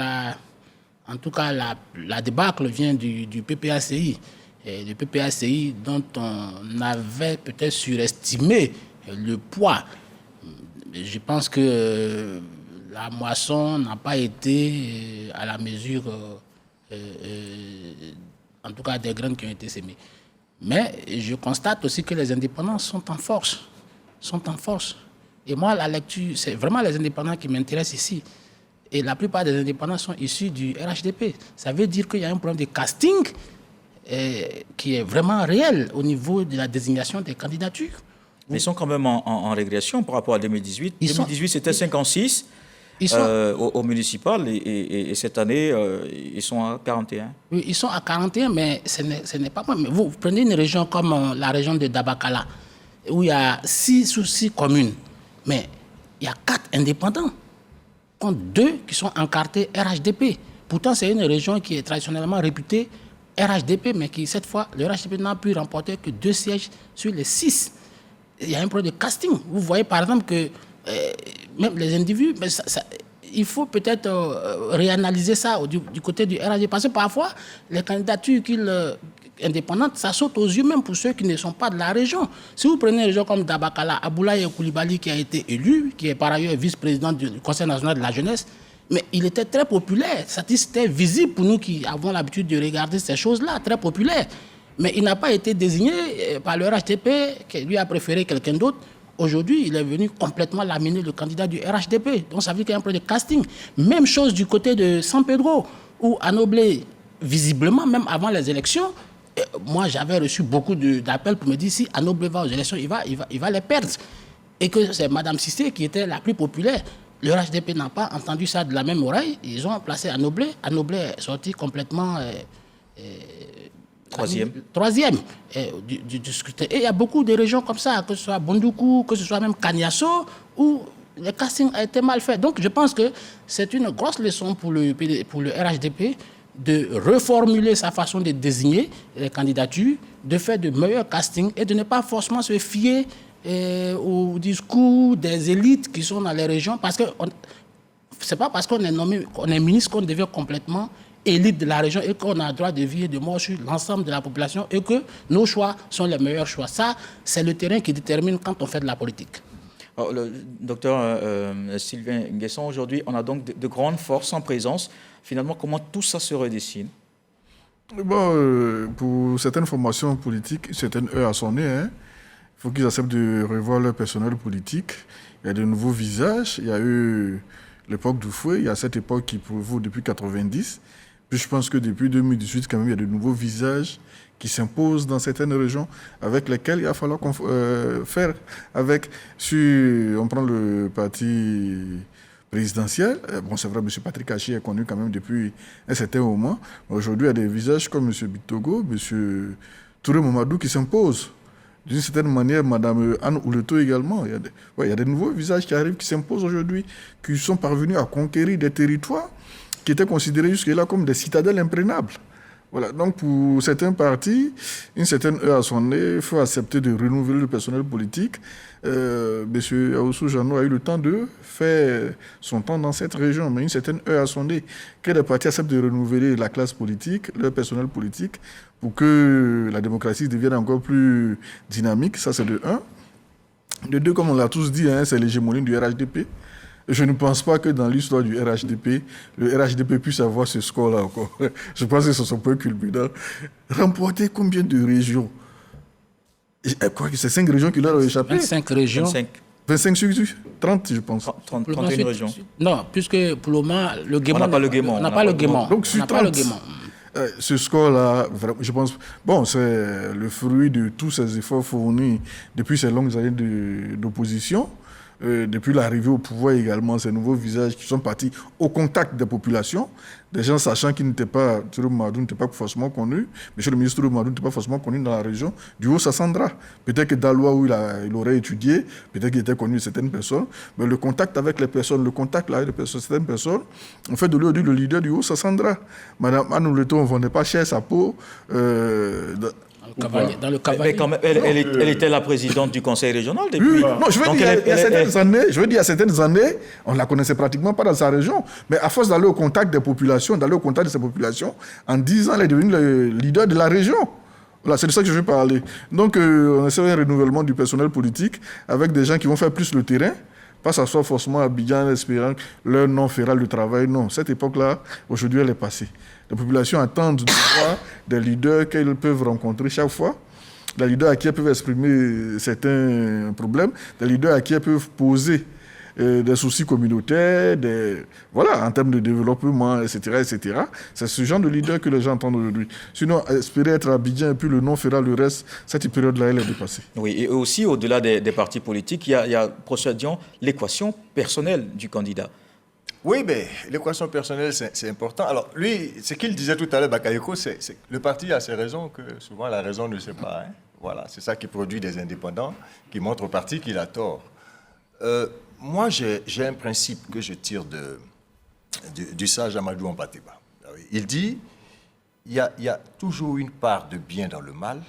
en tout cas, la débâcle vient du PPACI. Et le PPACI dont on avait peut-être surestimé le poids. Je pense que la moisson n'a pas été à la mesure, en tout cas, des graines qui ont été sémées. Mais je constate aussi que les indépendants sont en force. Et moi, la lecture, c'est vraiment les indépendants qui m'intéressent ici. Et la plupart des indépendants sont issus du RHDP. Ça veut dire qu'il y a un problème de casting qui est vraiment réel au niveau de la désignation des candidatures. Mais ils sont quand même en régression par rapport à 2018. 2018, c'était 56 au municipal et cette année, ils sont à 41. Oui, ils sont à 41, mais ce n'est pas mal. Vous prenez une région comme la région de Dabakala, où il y a 6 communes, mais il y a 4 indépendants, contre 2 qui sont encartés RHDP. Pourtant, c'est une région qui est traditionnellement réputée RHDP, mais qui, cette fois, le RHDP n'a pu remporter que 2 sièges sur les 6. Il y a un problème de casting. Vous voyez, par exemple, que même les individus, mais il faut peut-être réanalyser ça du côté du RHDP. Parce que parfois, les candidatures indépendantes, ça saute aux yeux même pour ceux qui ne sont pas de la région. Si vous prenez une région comme Dabakala, Aboulaye Koulibaly qui a été élu, qui est par ailleurs vice-président du Conseil national de la jeunesse, mais il était très populaire. C'était visible pour nous qui avons l'habitude de regarder ces choses-là, très populaire. Mais il n'a pas été désigné par le RHDP, qui lui a préféré quelqu'un d'autre. Aujourd'hui, il est venu complètement laminer le candidat du RHDP. Donc ça veut dire qu'il y a un problème de casting. Même chose du côté de San Pedro, où Anoblé, visiblement, même avant les élections, moi, j'avais reçu beaucoup d'appels pour me dire si Anoblé va aux élections, il va les perdre. Et que c'est Mme Cissé qui était la plus populaire. Le RHDP n'a pas entendu ça de la même oreille. Ils ont placé Anoblé. Anoblé est sorti complètement... Troisième du scrutin. Et il y a beaucoup de régions comme ça, que ce soit Bondoukou, que ce soit même Kaniasso, où le casting a été mal fait. Donc je pense que c'est une grosse leçon pour le RHDP de reformuler sa façon de désigner les candidatures, de faire de meilleurs castings et de ne pas forcément se fier au discours des élites qui sont dans les régions. Parce que c'est pas parce qu'on est nommé, qu'on est ministre qu'on devient complètement élite de la région et qu'on a le droit de vie et de mort sur l'ensemble de la population et que nos choix sont les meilleurs choix. Ça, c'est le terrain qui détermine quand on fait de la politique. Alors, le docteur Sylvain Nguesson, aujourd'hui, on a donc de grandes forces en présence. Finalement, comment tout ça se redessine? Bon, pour certaines formations politiques, certaines heures à son nez, il faut qu'ils acceptent de revoir leur personnel politique. Il y a de nouveaux visages. Il y a eu l'époque du fouet, il y a cette époque qui prévaut depuis 90. Puis je pense que depuis 2018, quand même, il y a de nouveaux visages qui s'imposent dans certaines régions avec lesquels il va falloir faire avec. Si on prend le parti présidentiel, bon, c'est vrai, M. Patrick Hachi est connu quand même depuis un certain moment. Aujourd'hui, il y a des visages comme M. Bitogo, M. Touré Mamadou qui s'imposent. D'une certaine manière, Mme Anne Ouleto également. Il y a des nouveaux visages qui arrivent, qui s'imposent aujourd'hui, qui sont parvenus à conquérir des territoires qui étaient considérés jusque-là comme des citadelles imprenables. Voilà. Donc, pour certains partis, une certaine heure à son nez, il faut accepter de renouveler le personnel politique. M. Aoussou Jeannot a eu le temps de faire son temps dans cette région, mais une certaine heure à son nez, que les partis acceptent de renouveler la classe politique, leur personnel politique, pour que la démocratie devienne encore plus dynamique. Ça, c'est de un. De deux, comme on l'a tous dit, c'est l'hégémonie du RHDP. Je ne pense pas que dans l'histoire du RHDP, le RHDP puisse avoir ce score-là encore. Je pense que c'est son point culminant. Remporter combien de régions? Je crois que c'est 5 régions qui leur ont échappé. 25 régions. 25 sur 30, je pense. 31 régions. Non, puisque pour le moment, le Guémon... On n'a pas le Guémon. On n'a pas le Guémon. Donc sur 30, ce score-là, je pense, bon, c'est le fruit de tous ces efforts fournis depuis ces longues années d'opposition. Depuis l'arrivée au pouvoir également, ces nouveaux visages qui sont partis au contact des populations, des gens sachant qu'ils n'étaient pas, Touré Mamadou n'était pas forcément connu, monsieur le ministre Touré Mamadou n'était pas forcément connu dans la région du Haut-Sassandra. Peut-être que Daloa, où il aurait étudié, peut-être qu'il était connu de certaines personnes, mais le contact avec les personnes, le contact avec certaines personnes, on fait de lui le leader du Haut-Sassandra. Madame Anne Ouleto, on ne vendait pas cher sa peau. Dans le cavalier. Mais quand même, elle était la présidente du conseil régional depuis. Oui, non, je veux dire, il y a certaines années, on ne la connaissait pratiquement pas dans sa région. Mais à force d'aller au contact des populations, d'aller au contact de ces populations, en 10 ans, elle est devenue le leader de la région. Voilà, c'est de ça que je veux parler. Donc, on essaie un renouvellement du personnel politique avec des gens qui vont faire plus le terrain. Pas s'asseoir forcément à Abidjan, espérant que leur nom fera le travail. Non, cette époque-là, aujourd'hui, elle est passée. Les populations attendent de voir des leaders qu'elles peuvent rencontrer chaque fois, des leaders à qui elles peuvent exprimer certains problèmes, des leaders à qui elles peuvent poser des soucis communautaires, voilà, en termes de développement, etc., etc. C'est ce genre de leader que les gens entendent aujourd'hui. Sinon, espérer être à Abidjan et puis le nom fera le reste, cette période-là, elle est dépassée. Oui, et aussi, au-delà des partis politiques, il y a procédons l'équation personnelle du candidat. Oui, mais l'équation personnelle, c'est important. Alors, lui, ce qu'il disait tout à l'heure, Bakayoko, c'est que le parti a ses raisons que souvent la raison ne sait pas. Voilà, c'est ça qui produit des indépendants, qui montrent au parti qu'il a tort. Moi, j'ai un principe que je tire du sage Amadou Ampateba. Il dit, il y a toujours une part de bien dans le mal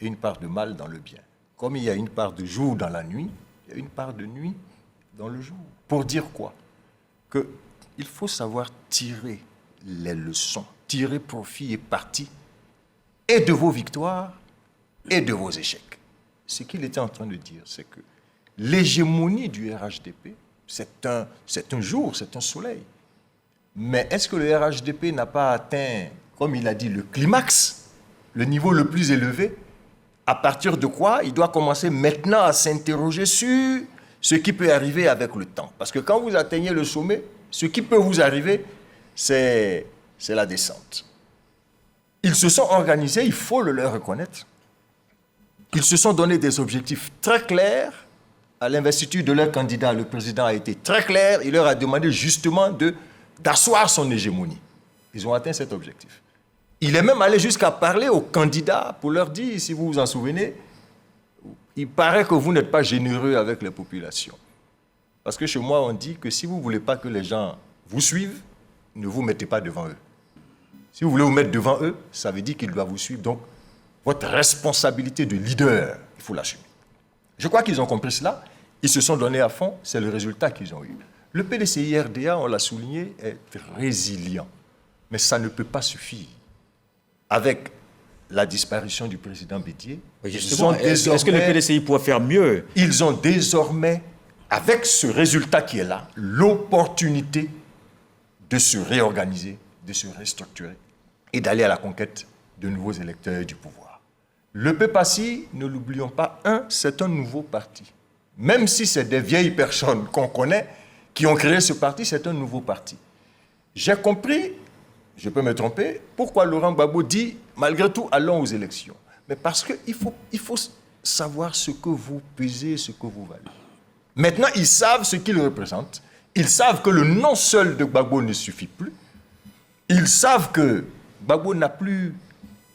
et une part de mal dans le bien. Comme il y a une part de jour dans la nuit, il y a une part de nuit dans le jour. Pour dire quoi? Qu'il faut savoir tirer les leçons, tirer profit et parti et de vos victoires et de vos échecs. Ce qu'il était en train de dire, c'est que l'hégémonie du RHDP, c'est un jour, c'est un soleil. Mais est-ce que le RHDP n'a pas atteint, comme il a dit, le climax, le niveau le plus élevé? À partir de quoi il doit commencer maintenant à s'interroger sur ce qui peut arriver avec le temps. Parce que quand vous atteignez le sommet, ce qui peut vous arriver, c'est la descente. Ils se sont organisés, il faut le leur reconnaître. Ils se sont donné des objectifs très clairs. À l'investiture de leur candidat, le président a été très clair. Il leur a demandé justement d'asseoir son hégémonie. Ils ont atteint cet objectif. Il est même allé jusqu'à parler aux candidats pour leur dire, si vous vous en souvenez, il paraît que vous n'êtes pas généreux avec les populations. Parce que chez moi, on dit que si vous ne voulez pas que les gens vous suivent, ne vous mettez pas devant eux. Si vous voulez vous mettre devant eux, ça veut dire qu'ils doivent vous suivre. Donc, votre responsabilité de leader, il faut l'assumer. Je crois qu'ils ont compris cela. Ils se sont donnés à fond. C'est le résultat qu'ils ont eu. Le PDCI-RDA, on l'a souligné, est résilient. Mais ça ne peut pas suffire. Avec la disparition du président Bédié, justement, est-ce que le PDCI pourrait faire mieux? Ils ont désormais, avec ce résultat qui est là, l'opportunité de se réorganiser, de se restructurer et d'aller à la conquête de nouveaux électeurs du pouvoir. Le PEPACI, ne l'oublions pas, c'est un nouveau parti. Même si c'est des vieilles personnes qu'on connaît qui ont créé ce parti, c'est un nouveau parti. J'ai compris, je peux me tromper, pourquoi Laurent Gbagbo dit, malgré tout, allons aux élections. Mais parce qu'il faut savoir ce que vous pesez, ce que vous valez. Maintenant, ils savent ce qu'ils représentent. Ils savent que le nom seul de Gbagbo ne suffit plus. Ils savent que Gbagbo n'a plus,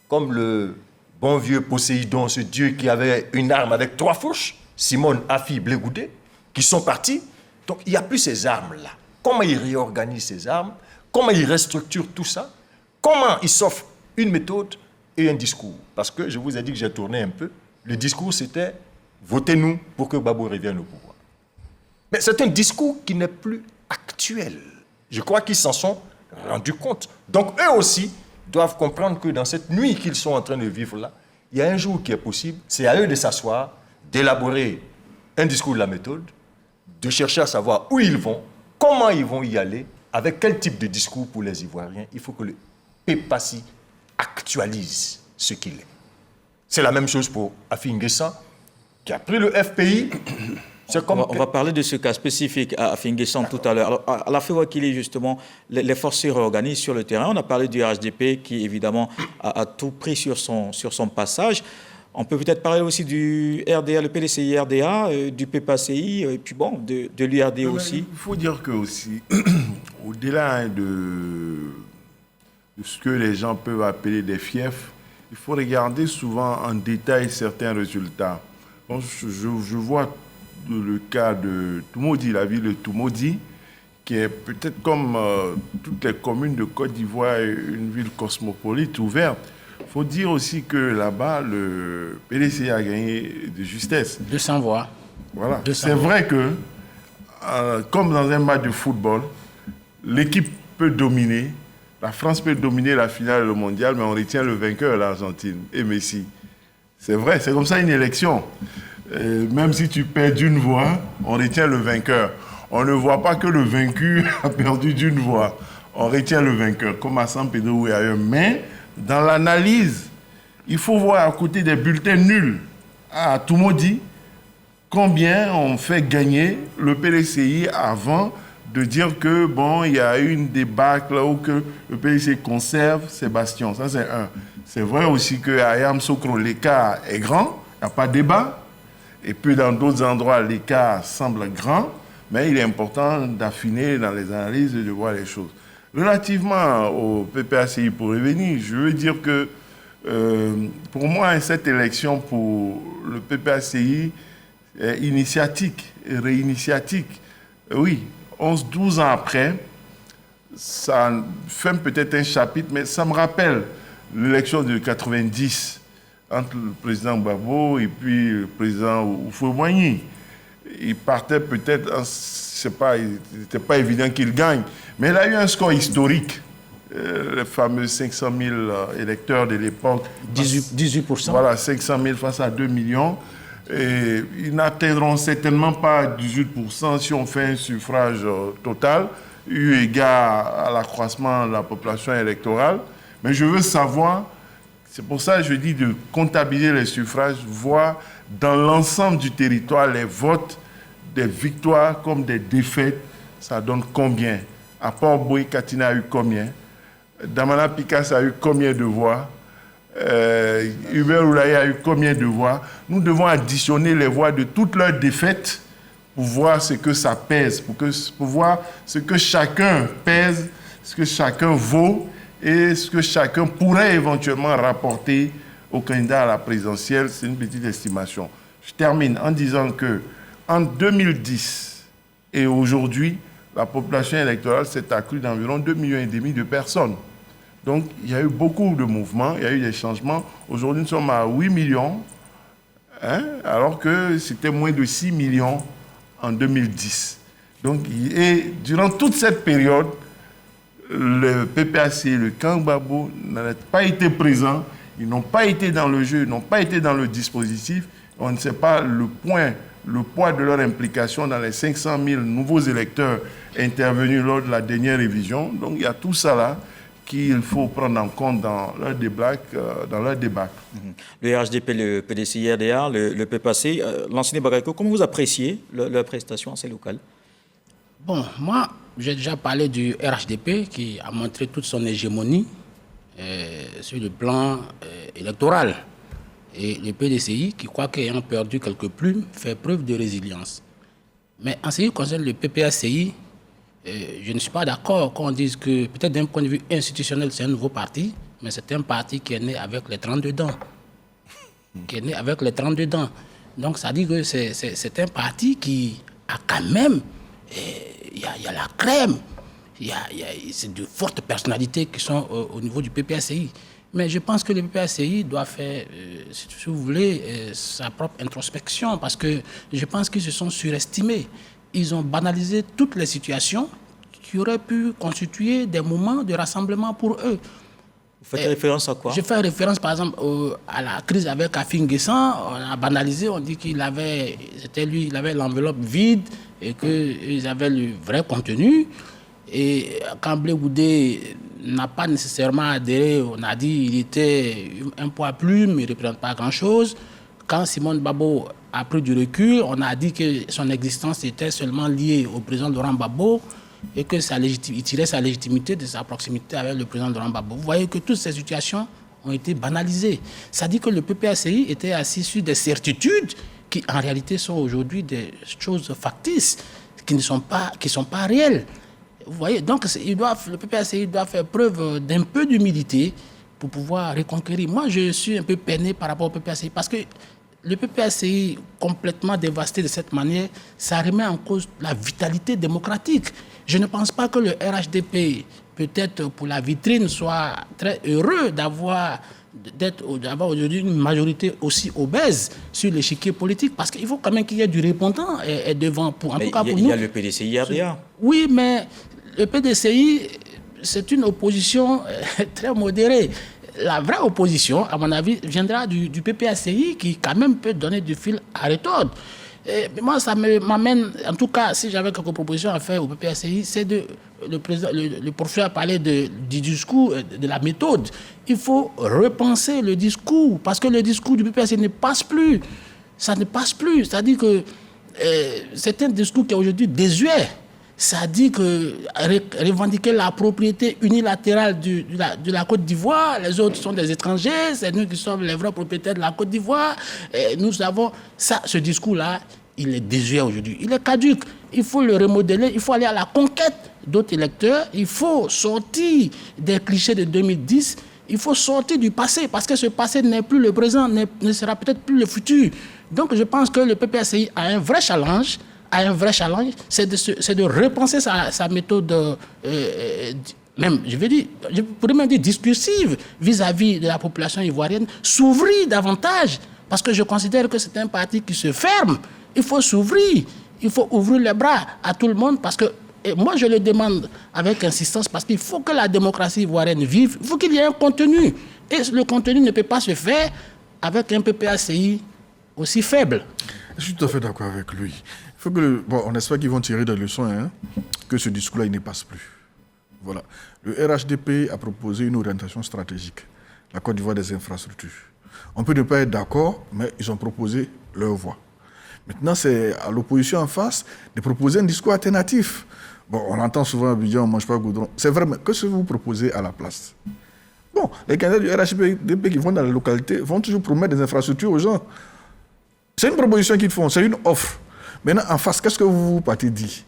comme le bon vieux Poséidon, ce dieu qui avait une arme avec 3 fourches, Simone, Afi, Blé-Goudé, qui sont partis. Donc, il n'y a plus ces armes-là. Comment ils réorganisent ces armes? Comment ils restructurent tout ça? Comment ils s'offrent une méthode et un discours? Parce que je vous ai dit que j'ai tourné un peu. Le discours, c'était « Votez-nous pour que Gbagbo revienne au pouvoir ». Mais c'est un discours qui n'est plus actuel. Je crois qu'ils s'en sont rendus compte. Donc, eux aussi doivent comprendre que dans cette nuit qu'ils sont en train de vivre là, il y a un jour qui est possible. C'est à eux de s'asseoir, d'élaborer un discours de la méthode, de chercher à savoir où ils vont, comment ils vont y aller, avec quel type de discours pour les Ivoiriens. Il faut que le PEPACI actualise ce qu'il est. C'est la même chose pour Afi N'Guessan, qui a pris le FPI. On va parler de ce cas spécifique à Afi N'Guessan tout à l'heure. Alors, à la fois qu'il est justement, les forces se réorganisent sur le terrain. On a parlé du RHDP qui, évidemment, a tout pris sur son passage. On peut peut-être parler aussi du RDA, le PDCI-RDA, du PEPACI, et puis bon, de l'URD aussi. Il faut dire que aussi, au-delà de ce que les gens peuvent appeler des fiefs, il faut regarder souvent en détail certains résultats. Donc, je vois le cas de Toumoudi, la ville de Toumoudi, qui est peut-être comme toutes les communes de Côte d'Ivoire, une ville cosmopolite, ouverte. Il faut dire aussi que là-bas, le PDCI a gagné de justesse. 200 voix. Voilà. C'est vrai que, comme dans un match de football, l'équipe peut dominer, la France peut dominer la finale et le mondial, mais on retient le vainqueur, l'Argentine, et Messi. C'est vrai, c'est comme ça une élection. Même si tu perds d'une voix, on retient le vainqueur. On ne voit pas que le vaincu a perdu d'une voix. On retient le vainqueur, comme à San Pedro ou ailleurs. Mais dans l'analyse, il faut voir à côté des bulletins nuls à Toumoudi combien on fait gagner le PDCI avant de dire que bon, il y a eu une débâcle ou que le PDCI conserve ses bastions. Ça, c'est un. C'est vrai aussi qu'à Yamoussoukro, l'écart est grand, il n'y a pas de débat. Et puis dans d'autres endroits, l'écart semble grand, mais il est important d'affiner dans les analyses et de voir les choses. Relativement au PPACI, pour revenir, je veux dire que pour moi, cette élection pour le PPACI est initiatique, réinitiatique. Oui, 11-12 ans après, ça fait peut-être un chapitre, mais ça me rappelle l'élection de 90 entre le président Gbagbo et puis le président Houphouët-Boigny. Il partait peut-être, je ne sais pas, il n'était pas évident qu'il gagne, mais il a eu un score historique. Les fameux 500 000 électeurs de l'époque. 18%. Voilà, 500 000 face à 2 millions. Et ils n'atteindront certainement pas 18% si on fait un suffrage total, eu égard à l'accroissement de la population électorale. Mais je veux savoir, c'est pour ça que je dis de comptabiliser les suffrages, voir dans l'ensemble du territoire les votes, des victoires comme des défaites, ça donne combien? À Port-Boué, Katina a eu combien? Damana Picasse a eu combien de voix? Hubert Oulaye a eu combien de voix? Nous devons additionner les voix de toutes leurs défaites pour voir ce que ça pèse, pour voir ce que chacun pèse, ce que chacun vaut et ce que chacun pourrait éventuellement rapporter au candidat à la présidentielle. C'est une petite estimation. Je termine en disant que en 2010 et aujourd'hui, la population électorale s'est accrue d'environ 2,5 millions de personnes. Donc, il y a eu beaucoup de mouvements, il y a eu des changements. Aujourd'hui, nous sommes à 8 millions, alors que c'était moins de 6 millions en 2010. Donc, et durant toute cette période, le PPAC et le camp Gbagbo n'ont pas été présents, ils n'ont pas été dans le jeu, ils n'ont pas été dans le dispositif. On ne sait pas le poids de leur implication dans les 500 000 nouveaux électeurs intervenus lors de la dernière révision. Donc, il y a tout ça là qu'il faut prendre en compte dans leur débat. Le RHDP, le PDCI, RDA, le PPAC, l'enseigné Bagayoko, comment vous appréciez leur prestation à ces locales? Bon, moi, j'ai déjà parlé du RHDP qui a montré toute son hégémonie sur le plan électoral. Et le PDCI, qui croit qu'ayant perdu quelques plumes, fait preuve de résilience. Mais en ce qui concerne le PPACI, je ne suis pas d'accord quand on dise que, peut-être d'un point de vue institutionnel, c'est un nouveau parti, mais c'est un parti qui est né avec les 32 dents. Donc, ça dit que c'est un parti qui a quand même... Il y a la crème. C'est de fortes personnalités qui sont au niveau du PPACI. Mais je pense que le PPACI doit faire, si vous voulez, sa propre introspection, parce que je pense qu'ils se sont surestimés. Ils ont banalisé toutes les situations qui auraient pu constituer des moments de rassemblement pour eux. Vous faites référence à quoi? Je fais référence, par exemple, à la crise avec Afin Guessan. On a banalisé, on dit qu'il avait, c'était lui, il avait l'enveloppe vide et qu'ils avaient le vrai contenu. Et quand Blé Goudé n'a pas nécessairement adhéré, on a dit qu'il était un poids plume, il ne représente pas grand-chose. Quand Simone Babo a pris du recul, on a dit que son existence était seulement liée au président Laurent Gbagbo et que il tirait sa légitimité de sa proximité avec le président Laurent Gbagbo. Vous voyez que toutes ces situations ont été banalisées. Ça dit que le PPACI était assis sur des certitudes qui, en réalité, sont aujourd'hui des choses factices, qui ne sont pas réelles. Vous voyez, donc le PPACI doit faire preuve d'un peu d'humilité pour pouvoir reconquérir. Moi, je suis un peu peiné par rapport au PPACI parce que le PPACI, complètement dévasté de cette manière, ça remet en cause la vitalité démocratique. Je ne pense pas que le RHDP, peut-être pour la vitrine, soit très heureux d'avoir aujourd'hui une majorité aussi obèse sur l'échiquier politique, parce qu'il faut quand même qu'il y ait du répondant devant. En tout cas pour nous. Il y a le PDCI RDA. Oui, mais le PDCI, c'est une opposition très modérée. La vraie opposition, à mon avis, viendra du PPACI qui, quand même, peut donner du fil à retordre. Mais moi, ça m'amène, en tout cas, si j'avais quelques propositions à faire au PPACI, c'est le professeur a parlé du discours, de la méthode. Il faut repenser le discours, parce que le discours du PPACI ne passe plus. Ça ne passe plus. C'est-à-dire que c'est un discours qui est aujourd'hui désuet. Ça dit que revendiquer la propriété unilatérale de la Côte d'Ivoire, les autres sont des étrangers, c'est nous qui sommes les vrais propriétaires de la Côte d'Ivoire. Nous avons ça, ce discours-là, il est désuet aujourd'hui, il est caduc. Il faut le remodeler, il faut aller à la conquête d'autres électeurs, il faut sortir des clichés de 2010, il faut sortir du passé, parce que ce passé n'est plus le présent, ne sera peut-être plus le futur. Donc je pense que le PPACI a un vrai challenge, c'est de repenser sa méthode, même, je pourrais même dire discursive vis-à-vis de la population ivoirienne, s'ouvrir davantage, parce que je considère que c'est un parti qui se ferme. Il faut s'ouvrir, il faut ouvrir les bras à tout le monde, parce que, et moi je le demande avec insistance, parce qu'il faut que la démocratie ivoirienne vive, il faut qu'il y ait un contenu, et le contenu ne peut pas se faire avec un PPACI aussi faible. Je suis tout à fait d'accord avec lui. On espère qu'ils vont tirer des leçons, que ce discours-là, il ne passe plus. Voilà. Le RHDP a proposé une orientation stratégique, la Côte d'Ivoire des infrastructures. On peut ne pas être d'accord, mais ils ont proposé leur voie. Maintenant, c'est à l'opposition en face de proposer un discours alternatif. Bon, on entend souvent à Abidjan, on ne mange pas goudron. C'est vrai, mais qu'est-ce que vous proposez à la place? Bon, les candidats du RHDP qui vont dans les localités vont toujours promettre des infrastructures aux gens. C'est une proposition qu'ils font, c'est une offre. Maintenant, en face, qu'est-ce que vous partez dit?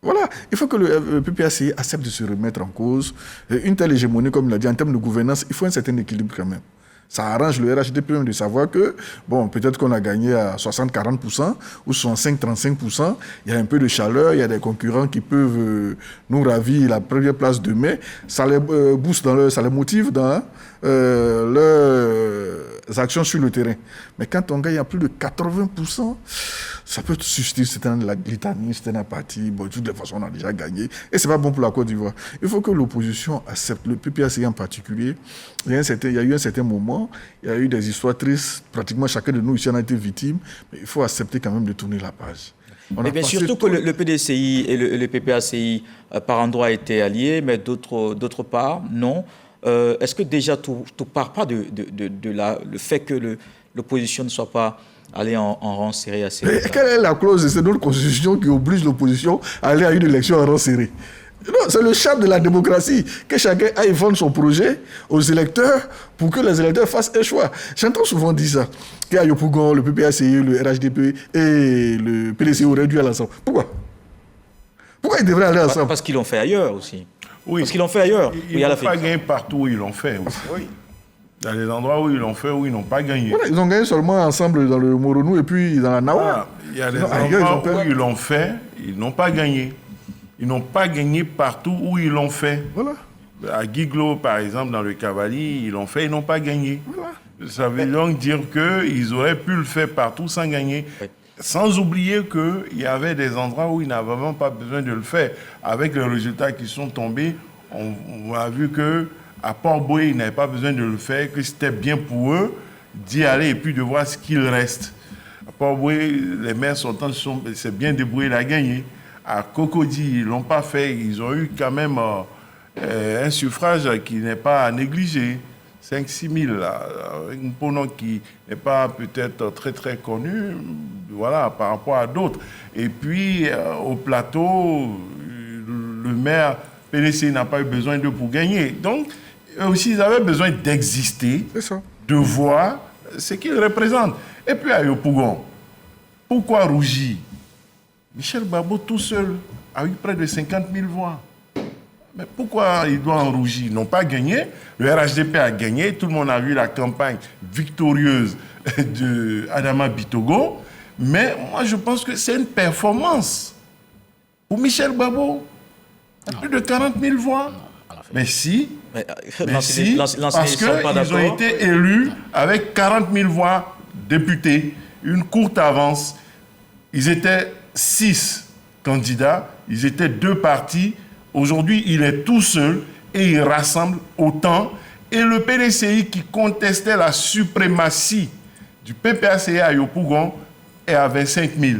Voilà, il faut que le PPACI accepte de se remettre en cause. Une telle hégémonie, comme il l'a dit, en termes de gouvernance, il faut un certain équilibre quand même. Ça arrange le RHDP même de savoir que, bon, peut-être qu'on a gagné à 60-40% ou 65-35%. Il y a un peu de chaleur, il y a des concurrents qui peuvent nous ravir la première place demain. Ça les booste, ça les motive dans leurs actions sur le terrain. Mais quand on gagne à plus de 80%, ça peut susciter certaines litanies, certaines parties. Bon, de toutes les façons, on a déjà gagné. Et ce n'est pas bon pour la Côte d'Ivoire. Il faut que l'opposition accepte, le PPACI en particulier. Il y a eu un certain moment, il y a eu des histoires tristes. Pratiquement chacun de nous ici en a été victime. Mais il faut accepter quand même de tourner la page. Mais bien surtout que le PDCI et le PPACI, par endroits, étaient alliés, mais d'autre part, non. Est-ce que déjà tout part pas le fait que l'opposition ne soit pas allée en rang serré assez longtemps? Quelle est la clause de cette autre constitution qui oblige l'opposition à aller à une élection en rang serré? Non, c'est le charme de la démocratie, que chacun aille vendre son projet aux électeurs pour que les électeurs fassent un choix. J'entends souvent dire ça, qu'à Yopougon, le PPACI, le RHDP et le PDCI auraient dû aller ensemble. Pourquoi ils devraient aller ensemble? Parce qu'ils l'ont fait ailleurs aussi. Oui. Parce qu'ils l'ont fait ailleurs. Ils n'ont pas gagné partout où ils l'ont fait aussi. Oui. Dans les endroits où ils l'ont fait, où ils n'ont pas gagné. Voilà, ils ont gagné seulement ensemble dans le Moronou et puis dans la Nawa. Il y a des endroits où ils l'ont fait, ils n'ont pas gagné. Ils n'ont pas gagné partout où ils l'ont fait. Voilà. À Guiglo, par exemple, dans le Cavalier, ils l'ont fait, ils n'ont pas gagné. Voilà. Ça veut donc dire qu'ils auraient pu le faire partout sans gagner. Oui. Sans oublier qu'il y avait des endroits où ils n'avaient vraiment pas besoin de le faire. Avec les résultats qui sont tombés, on a vu qu'à Port-Boué, ils n'avaient pas besoin de le faire, que c'était bien pour eux d'y aller et puis de voir ce qu'il reste. À Port-Boué, les maires sortants s'est bien débrouillés à gagner. À Cocody, ils ne l'ont pas fait. Ils ont eu quand même un suffrage qui n'est pas à négliger. 5-6 000, un pronom qui n'est pas peut-être très très connu, voilà, par rapport à d'autres. Et puis, au plateau, le maire PDC n'a pas eu besoin d'eux pour gagner. Donc, eux aussi, ils avaient besoin d'exister, de voir ce qu'ils représentent. Et puis, à Yopougon, pourquoi rougir? Michel Babo, tout seul, a eu près de 50 000 voix. Mais pourquoi il doit en rougir? Ils n'ont pas gagné. Le RHDP a gagné. Tout le monde a vu la campagne victorieuse de Adama Bitogo. Mais moi, je pense que c'est une performance. Pour Michel Babo, il y a plus de 40 000 voix. Mais si, parce qu'ils ont été élus avec 40 000 voix députés, une courte avance. Ils étaient 6 candidats, ils étaient 2 partis. Aujourd'hui, il est tout seul et il rassemble autant. Et le PDCI qui contestait la suprématie du PPACI à Yopougon est à 25 000.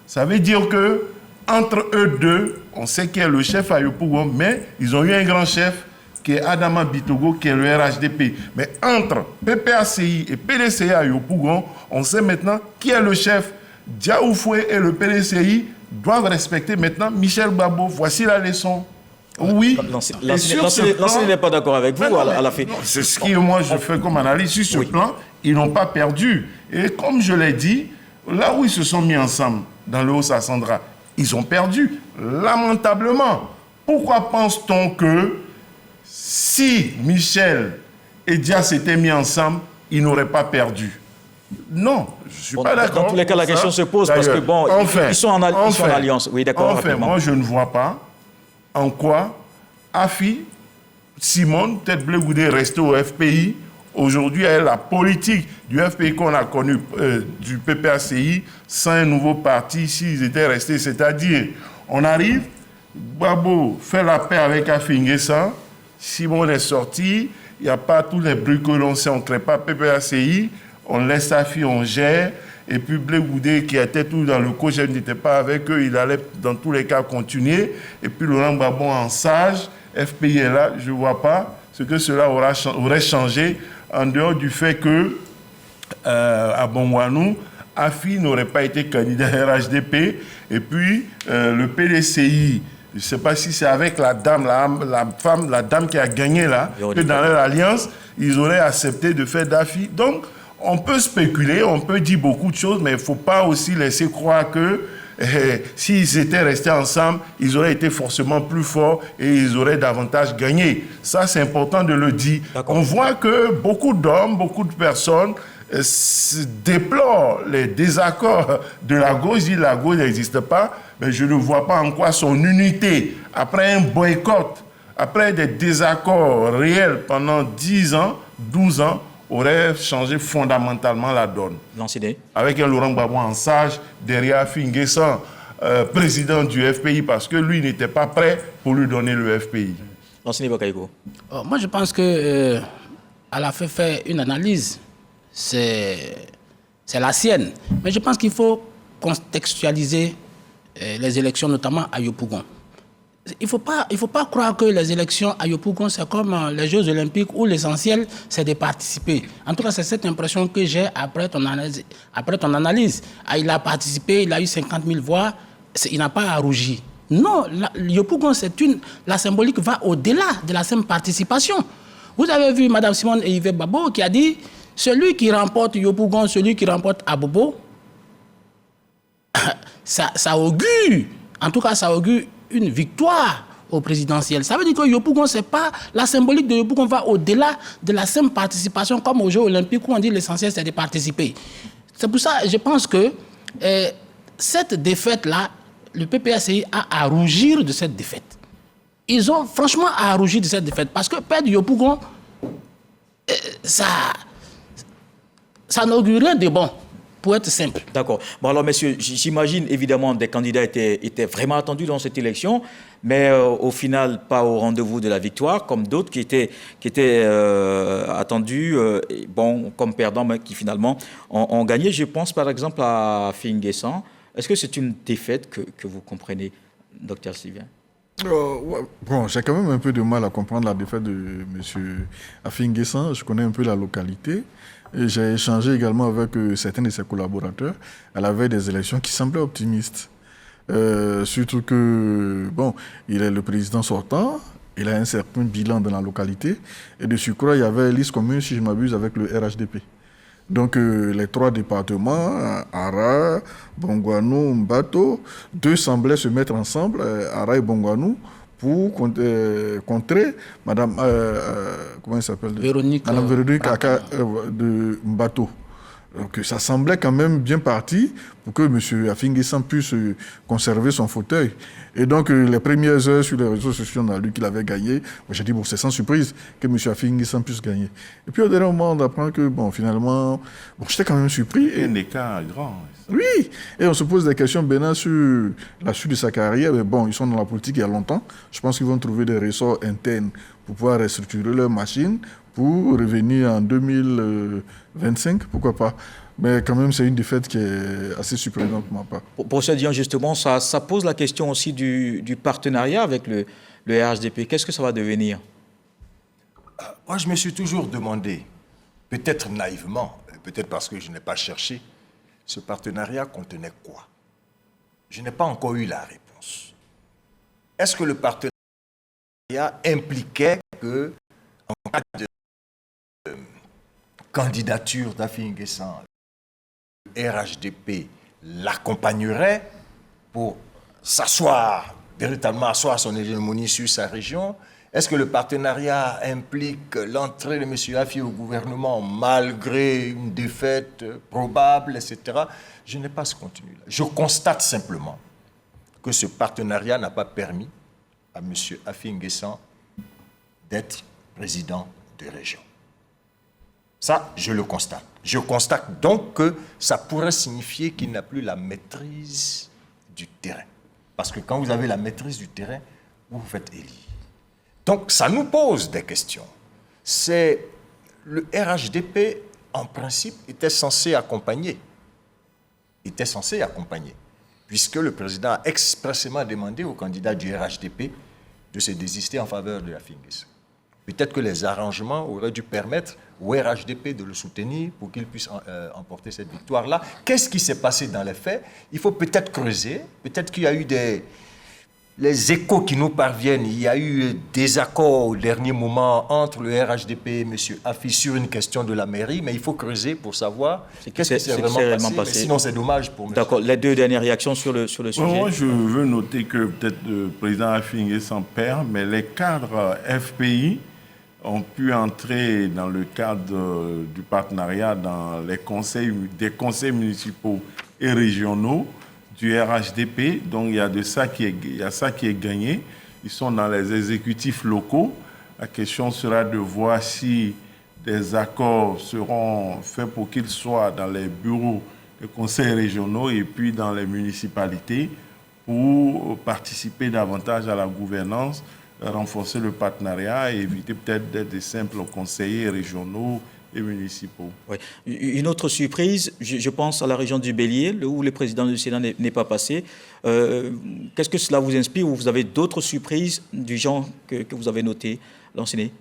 Ça veut dire que entre eux deux, on sait qui est le chef à Yopougon, mais ils ont eu un grand chef qui est Adama Bitogo, qui est le RHDP. Mais entre PPACI et PDCI à Yopougon, on sait maintenant qui est le chef. Diaoufoué et le PDCI doivent respecter maintenant Michel Babo. Voici la leçon. Oui. L'ancien n'est pas d'accord avec vous à la fin. C'est ce que moi je fais comme analyse. Sur ce plan, ils n'ont pas perdu. Et comme je l'ai dit, là où ils se sont mis ensemble, dans le Haut-Sassandra, ils ont perdu lamentablement. Pourquoi pense-t-on que si Michel et Dia s'étaient mis ensemble, ils n'auraient pas perdu? Non, je ne suis pas d'accord. Dans tous les cas, la question se pose parce que, bon, ils sont en alliance. Oui, d'accord. Enfin, moi, je ne vois pas en quoi Afi, Simone, Tête Bleu Goudé, resté au FPI. Aujourd'hui, elle la politique du FPI qu'on a connu, du PPACI, sans un nouveau parti, s'ils étaient restés. C'est-à-dire, on arrive, Babo fait la paix avec Afi Nguessa, Simone est sorti, il n'y a pas tous les bruits que l'on sait, on ne crée pas PPACI, on laisse Afi, on gère. Et puis Blé Goudé, qui était tout dans le coach, elle n'était pas avec eux, il allait dans tous les cas continuer. Et puis Laurent Gbagbo en sage, FPI est là, je ne vois pas ce que cela aurait changé en dehors du fait que à Bongwanou, Afi n'aurait pas été candidat RHDP. Et puis le PDCI, Je ne sais pas si c'est avec la dame, la dame qui a gagné là, que dans leur alliance, ils auraient accepté de faire Daffy. Donc, on peut spéculer, on peut dire beaucoup de choses, mais il ne faut pas aussi laisser croire que s'ils étaient restés ensemble, ils auraient été forcément plus forts et ils auraient davantage gagné. Ça, c'est important de le dire. On voit que beaucoup d'hommes, beaucoup de personnes déplorent les désaccords de la gauche. Dit la gauche n'existe pas, mais je ne vois pas en quoi son unité, après un boycott, après des désaccords réels pendant 10 ans, 12 ans, aurait changé fondamentalement la donne. Avec un Laurent Gbagbo en sage, derrière Afi N'Guessan, président du FPI, parce que lui n'était pas prêt pour lui donner le FPI. Moi, je pense que elle a fait une analyse, c'est la sienne. Mais je pense qu'il faut contextualiser les élections, notamment à Yopougon. Il ne faut pas croire que les élections à Yopougon, c'est comme les Jeux Olympiques où l'essentiel, c'est de participer. En tout cas, c'est cette impression que j'ai après ton analyse. Il a participé, il a eu 50 000 voix, il n'a pas à rougir. Non, Yopougon, la symbolique va au-delà de la simple participation. Vous avez vu Mme Simone et Yves Babo qui a dit « Celui qui remporte Yopougon, celui qui remporte Abobo, ça augure, en tout cas, ça augure une victoire au présidentiel. Ça veut dire que Yopougon, c'est pas la symbolique de Yopougon va au-delà de la simple participation comme aux Jeux Olympiques où on dit l'essentiel c'est de participer. C'est pour ça que je pense que cette défaite-là, le PPACI a à rougir de cette défaite. Ils ont franchement à rougir de cette défaite parce que perdre Yopougon, ça n'augure rien de bon. Pour être simple. D'accord. Bon alors, messieurs, j'imagine évidemment des candidats étaient vraiment attendus dans cette élection, mais au final, pas au rendez-vous de la victoire, comme d'autres qui étaient attendus, comme perdants, mais qui finalement ont gagné. Je pense par exemple à Afi N'Guessan. Est-ce que c'est une défaite que vous comprenez, Dr Sylvain? Bon, j'ai quand même un peu de mal à comprendre la défaite de M. Afi N'Guessan. Je connais un peu la localité. Et j'ai échangé également avec certains de ses collaborateurs à la veille des élections qui semblaient optimistes. Surtout que, il est le président sortant, il a un certain bilan dans la localité, et de surcroît, il y avait liste commune, si je m'abuse, avec le RHDP. Donc, les 3 départements, Ara, Bongouanou, Mbato, 2 semblaient se mettre ensemble, Ara et Bongouanou, pour contrer Madame, comment elle s'appelle? Madame Véronique Aka de Mbato. Donc ça semblait quand même bien parti pour que M. Afi N'Guessan puisse conserver son fauteuil. Et donc les premières heures sur les réseaux sociaux, on a lu qu'il avait gagné. Moi j'ai dit, c'est sans surprise que M. Afi N'Guessan puisse gagner. Et puis au dernier moment, on apprend que, finalement, j'étais quand même surpris. Un écart grand. Oui, et on se pose des questions maintenant sur la suite de sa carrière. Mais ils sont dans la politique il y a longtemps. Je pense qu'ils vont trouver des ressorts internes pour pouvoir restructurer leur machine pour revenir en 2025, pourquoi pas. Mais quand même, c'est une défaite qui est assez surprenante pour ma part. Pour ce dire justement, ça pose la question aussi du partenariat avec le RHDP. Qu'est-ce que ça va devenir? Moi, je me suis toujours demandé, peut-être naïvement, peut-être parce que je n'ai pas cherché, ce partenariat contenait quoi? Je n'ai pas encore eu la réponse. Est-ce que le partenariat impliquait que, en cas de candidature d'Afi N'Guessan, le RHDP l'accompagnerait pour véritablement asseoir son hégémonie sur sa région? Est-ce que le partenariat implique l'entrée de M. Afi au gouvernement malgré une défaite probable, etc.? Je n'ai pas ce contenu-là. Je constate simplement que ce partenariat n'a pas permis à M. Afi N'Guessan d'être président de région. Ça, je le constate. Je constate donc que ça pourrait signifier qu'il n'a plus la maîtrise du terrain. Parce que quand vous avez la maîtrise du terrain, vous vous faites élire. Donc, ça nous pose des questions. Le RHDP, en principe, était censé accompagner. Puisque le président a expressément demandé aux candidats du RHDP de se désister en faveur de Afi N'Guessan. Peut-être que les arrangements auraient dû permettre au RHDP de le soutenir pour qu'il puisse emporter cette victoire-là. Qu'est-ce qui s'est passé dans les faits? Il faut peut-être creuser. Peut-être qu'il y a eu les échos qui nous parviennent, il y a eu des accords au dernier moment entre le RHDP et M. Afi sur une question de la mairie, mais il faut creuser pour savoir qu'est-ce qui s'est vraiment passé. Sinon, c'est dommage pour M. D'accord. Les deux dernières réactions sur le sujet. Moi, je veux noter que peut-être le président Afi s'en perd, mais les cadres FPI ont pu entrer dans le cadre du partenariat dans des conseils municipaux et régionaux du RHDP, donc il y a ça qui est gagné. Ils sont dans les exécutifs locaux. La question sera de voir si des accords seront faits pour qu'ils soient dans les bureaux des conseils régionaux et puis dans les municipalités pour participer davantage à la gouvernance, renforcer le partenariat et éviter peut-être d'être des simples conseillers régionaux et municipaux. Oui. Une autre surprise, je pense à la région du Bélier, où le président du Sénat n'est pas passé. Qu'est-ce que cela vous inspire ou vous avez d'autres surprises du genre que vous avez notées, l'enseigné?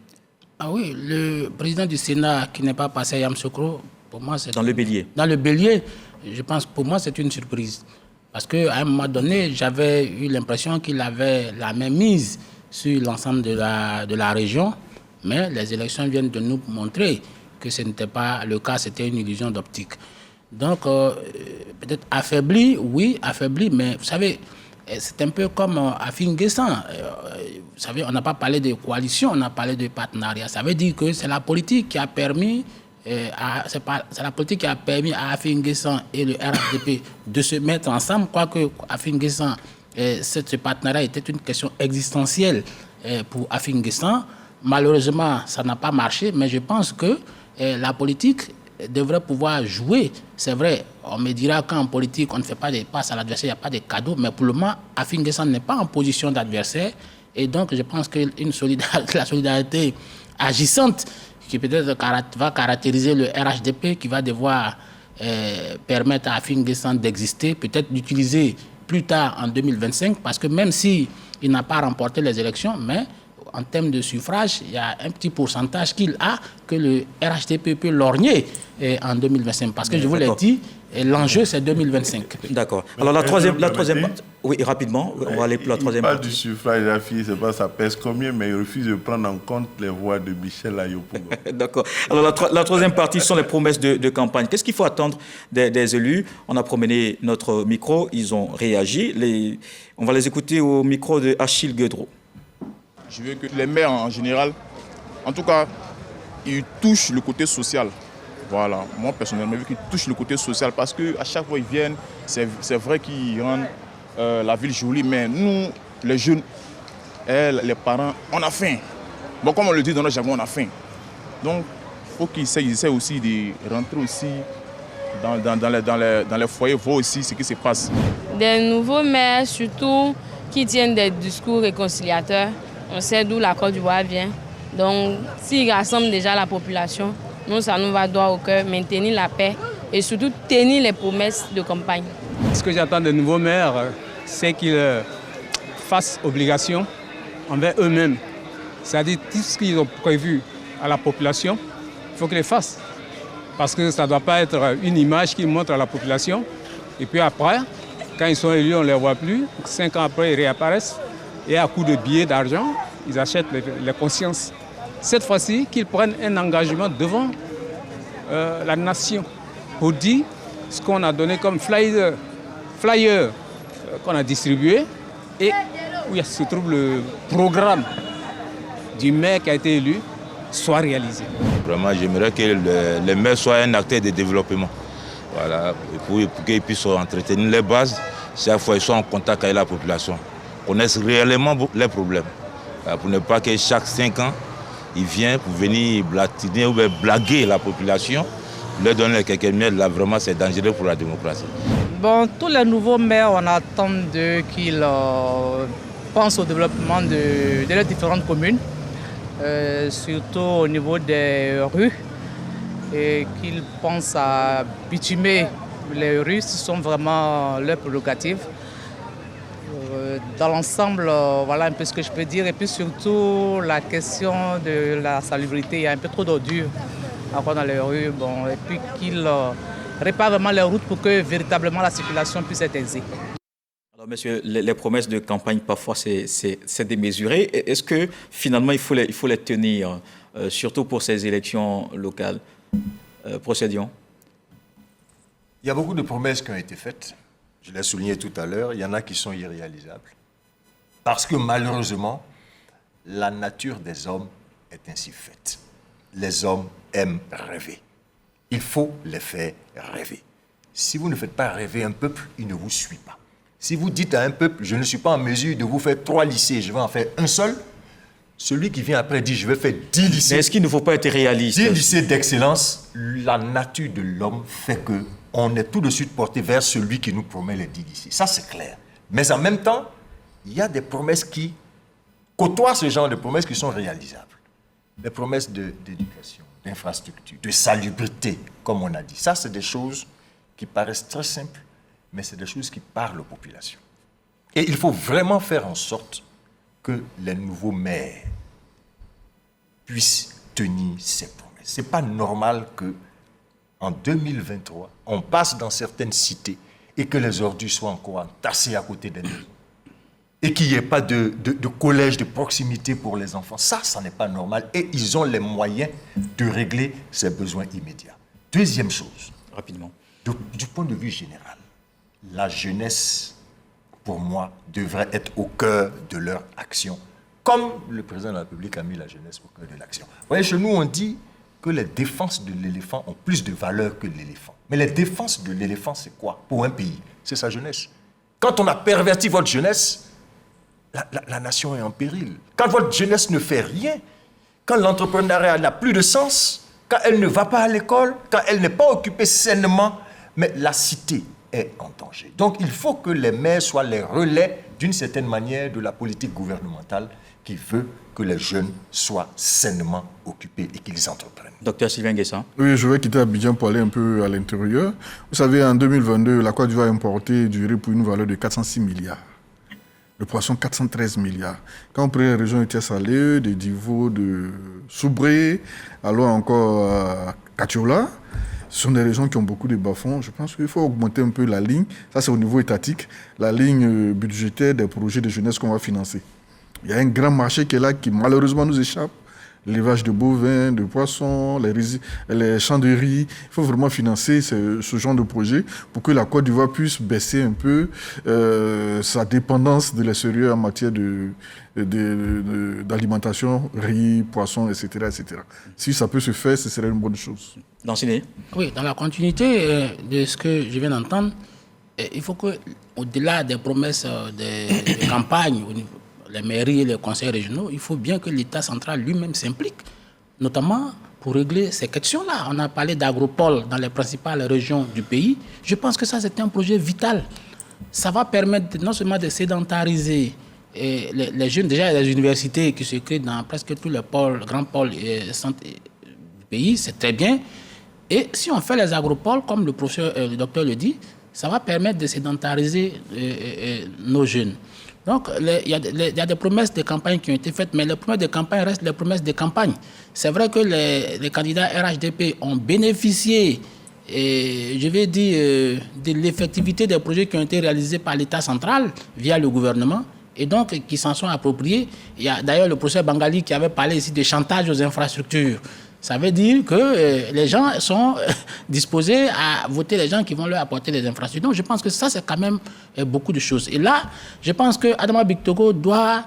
Ah oui, le président du Sénat qui n'est pas passé à Yamoussoukro, pour moi c'est... Dans le Bélier? Dans le Bélier, je pense, pour moi c'est une surprise. Parce qu'à un moment donné, j'avais eu l'impression qu'il avait la même mise sur l'ensemble de la région, mais les élections viennent de nous montrer que ce n'était pas le cas, c'était une illusion d'optique. Donc, peut-être affaibli, oui, affaibli, mais vous savez, c'est un peu comme Afi N'Guessan. Vous savez, on n'a pas parlé de coalition, on a parlé de partenariat. Ça veut dire que c'est la politique qui a permis, c'est la politique qui a permis à Afi N'Guessan et le RHDP de se mettre ensemble, quoique Afi N'Guessan, ce partenariat était une question existentielle pour Afi N'Guessan. Malheureusement, ça n'a pas marché, mais je pense que la politique devrait pouvoir jouer. C'est vrai, on me dira qu'en politique, on ne fait pas des passes à l'adversaire, il n'y a pas de cadeaux, mais pour le moment, Afi N'Guessan n'est pas en position d'adversaire. Et donc, je pense que la solidarité agissante, qui peut-être va caractériser le RHDP, qui va devoir permettre à Afi N'Guessan d'exister, peut-être d'utiliser plus tard en 2025, parce que même s'il n'a pas remporté les élections, mais en termes de suffrage, il y a un petit pourcentage qu'il a que le RHDP peut lorgner en 2025. Parce que je vous l'ai dit, l'enjeu, c'est 2025. D'accord. Alors, la troisième partie... Oui, rapidement, on va aller pour la troisième partie. Il parle du suffrage de la fille, c'est pas ça pèse combien, mais il refuse de prendre en compte les voix de Michel Ayopougon. D'accord. Alors, la troisième partie sont les promesses de campagne. Qu'est-ce qu'il faut attendre des élus? On a promené notre micro, ils ont réagi. On va les écouter au micro de Achille Guedreau. Je veux que les maires en général, en tout cas, ils touchent le côté social. Voilà, moi personnellement, je veux qu'ils touchent le côté social parce qu'à chaque fois qu'ils viennent, c'est vrai qu'ils rendent la ville jolie, mais nous, les jeunes, les parents, on a faim. Bon, comme on le dit dans notre jargon, on a faim. Donc, il faut qu'ils essaient aussi de rentrer aussi dans les foyers, voir aussi ce qui se passe. Des nouveaux maires, surtout, qui tiennent des discours réconciliateurs. On sait d'où la Côte d'Ivoire vient. Donc, s'ils rassemblent déjà la population, nous, ça nous va droit au cœur, maintenir la paix et surtout tenir les promesses de campagne. Ce que j'attends des nouveaux maires, c'est qu'ils fassent obligation envers eux-mêmes. C'est-à-dire tout ce qu'ils ont prévu à la population, il faut qu'ils le fassent. Parce que ça ne doit pas être une image qu'ils montrent à la population. Et puis après, quand ils sont élus, on ne les voit plus. 5 ans après, ils réapparaissent. Et à coup de billets d'argent, ils achètent les consciences. Cette fois-ci, qu'ils prennent un engagement devant la nation pour dire ce qu'on a donné comme flyer qu'on a distribué et où se trouve le programme du maire qui a été élu soit réalisé. Vraiment, j'aimerais que les maires soient un acteur de développement. Voilà, pour qu'ils puissent entretenir les bases, chaque fois ils sont en contact avec la population, connaissent réellement les problèmes. Pour ne pas que chaque 5 ans, ils viennent pour venir blatiner ou blaguer la population, leur donner quelques miettes, là vraiment c'est dangereux pour la démocratie. Bon, tous les nouveaux maires, on attend qu'ils pensent au développement de les différentes communes, surtout au niveau des rues, et qu'ils pensent à bitumer les rues, ce sont vraiment leurs prérogatives. Dans l'ensemble, voilà un peu ce que je peux dire. Et puis surtout, la question de la salubrité. Il y a un peu trop d'ordures encore dans les rues. Bon, et puis qu'ils réparent vraiment les routes pour que véritablement la circulation puisse être aisée. Alors, monsieur, les promesses de campagne, parfois, c'est démesuré. Est-ce que, finalement, il faut les tenir, surtout pour ces élections locales? Procédions. Il y a beaucoup de promesses qui ont été faites. Je l'ai souligné tout à l'heure. Il y en a qui sont irréalisables. Parce que, malheureusement, la nature des hommes est ainsi faite. Les hommes aiment rêver. Il faut les faire rêver. Si vous ne faites pas rêver un peuple, il ne vous suit pas. Si vous dites à un peuple, je ne suis pas en mesure de vous faire 3 lycées, je vais en faire un seul, celui qui vient après dit, je vais faire 10 lycées. Mais est-ce qu'il ne faut pas être réaliste? 10 lycées d'excellence, la nature de l'homme fait qu'on est tout de suite porté vers celui qui nous promet les 10 lycées. Ça, c'est clair. Mais en même temps, il y a des promesses qui côtoient ce genre de promesses qui sont réalisables. Des promesses d'éducation, d'infrastructure, de salubrité, comme on a dit. Ça, c'est des choses qui paraissent très simples, mais c'est des choses qui parlent aux populations. Et il faut vraiment faire en sorte que les nouveaux maires puissent tenir ces promesses. Ce n'est pas normal qu'en 2023, on passe dans certaines cités et que les ordures soient encore entassées à côté des maisons. Et qu'il n'y ait pas de collège de proximité pour les enfants. Ça n'est pas normal. Et ils ont les moyens de régler ces besoins immédiats. Deuxième chose. Rapidement. Du point de vue général, la jeunesse, pour moi, devrait être au cœur de leur action, comme le président de la République a mis la jeunesse au cœur de l'action. Vous voyez, chez nous, on dit que les défenses de l'éléphant ont plus de valeur que l'éléphant. Mais les défenses de l'éléphant, c'est quoi pour un pays? C'est sa jeunesse. Quand on a perverti votre jeunesse, la nation est en péril. Quand votre jeunesse ne fait rien, quand l'entrepreneuriat n'a plus de sens, quand elle ne va pas à l'école, quand elle n'est pas occupée sainement, mais la cité est en danger. Donc il faut que les maires soient les relais, d'une certaine manière, de la politique gouvernementale qui veut que les jeunes soient sainement occupés et qu'ils entreprennent. Docteur Sylvain Guessan. Oui, je vais quitter Abidjan pour aller un peu à l'intérieur. Vous savez, en 2022, la Côte d'Ivoire a importé du riz pour une valeur de 406 milliards. Le poisson, 413 milliards. Quand on prend les régions de Tiers-Salé, de Divo, de Soubré, alors encore à Katiola, ce sont des régions qui ont beaucoup de bas-fonds. Je pense qu'il faut augmenter un peu la ligne, ça c'est au niveau étatique, la ligne budgétaire des projets de jeunesse qu'on va financer. Il y a un grand marché qui est là, qui malheureusement nous échappe. L'élevage de bovins, de poissons, les champs de riz. Il faut vraiment financer ce genre de projet pour que la Côte d'Ivoire puisse baisser un peu sa dépendance de l'extérieur en matière d'alimentation, riz, poissons, etc., etc. Si ça peut se faire, ce serait une bonne chose. Danciné. Oui, dans la continuité de ce que je viens d'entendre, il faut que, au-delà des promesses de campagne, les mairies et les conseils régionaux, il faut bien que l'État central lui-même s'implique, notamment pour régler ces questions-là. On a parlé d'agropole dans les principales régions du pays. Je pense que ça, c'est un projet vital. Ça va permettre non seulement de sédentariser les jeunes, déjà il y a des universités qui se créent dans presque tous les pôles, grands pôles et centres du pays, c'est très bien. Et si on fait les agropoles, comme le docteur le dit, ça va permettre de sédentariser nos jeunes. Donc, il y a des promesses de campagne qui ont été faites, mais les promesses de campagne restent les promesses de campagne. C'est vrai que les candidats RHDP ont bénéficié, je vais dire, de l'effectivité des projets qui ont été réalisés par l'État central via le gouvernement, et donc qui s'en sont appropriés. Il y a d'ailleurs le professeur Bangali qui avait parlé ici de chantage aux infrastructures. Ça veut dire que les gens sont disposés à voter les gens qui vont leur apporter les infrastructures. Donc je pense que ça, c'est quand même beaucoup de choses. Et là, je pense que Adama Bictogo doit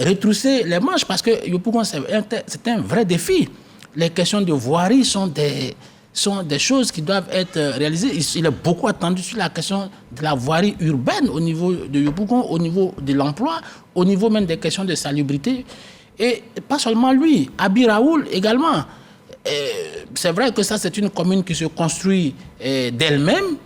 retrousser les manches parce que Yopougon, c'est un vrai défi. Les questions de voirie sont des choses qui doivent être réalisées. Il est beaucoup attendu sur la question de la voirie urbaine au niveau de Yopougon, au niveau de l'emploi, au niveau même des questions de salubrité. Et pas seulement lui, Abi Raoul également. C'est vrai que ça, c'est une commune qui se construit d'elle-même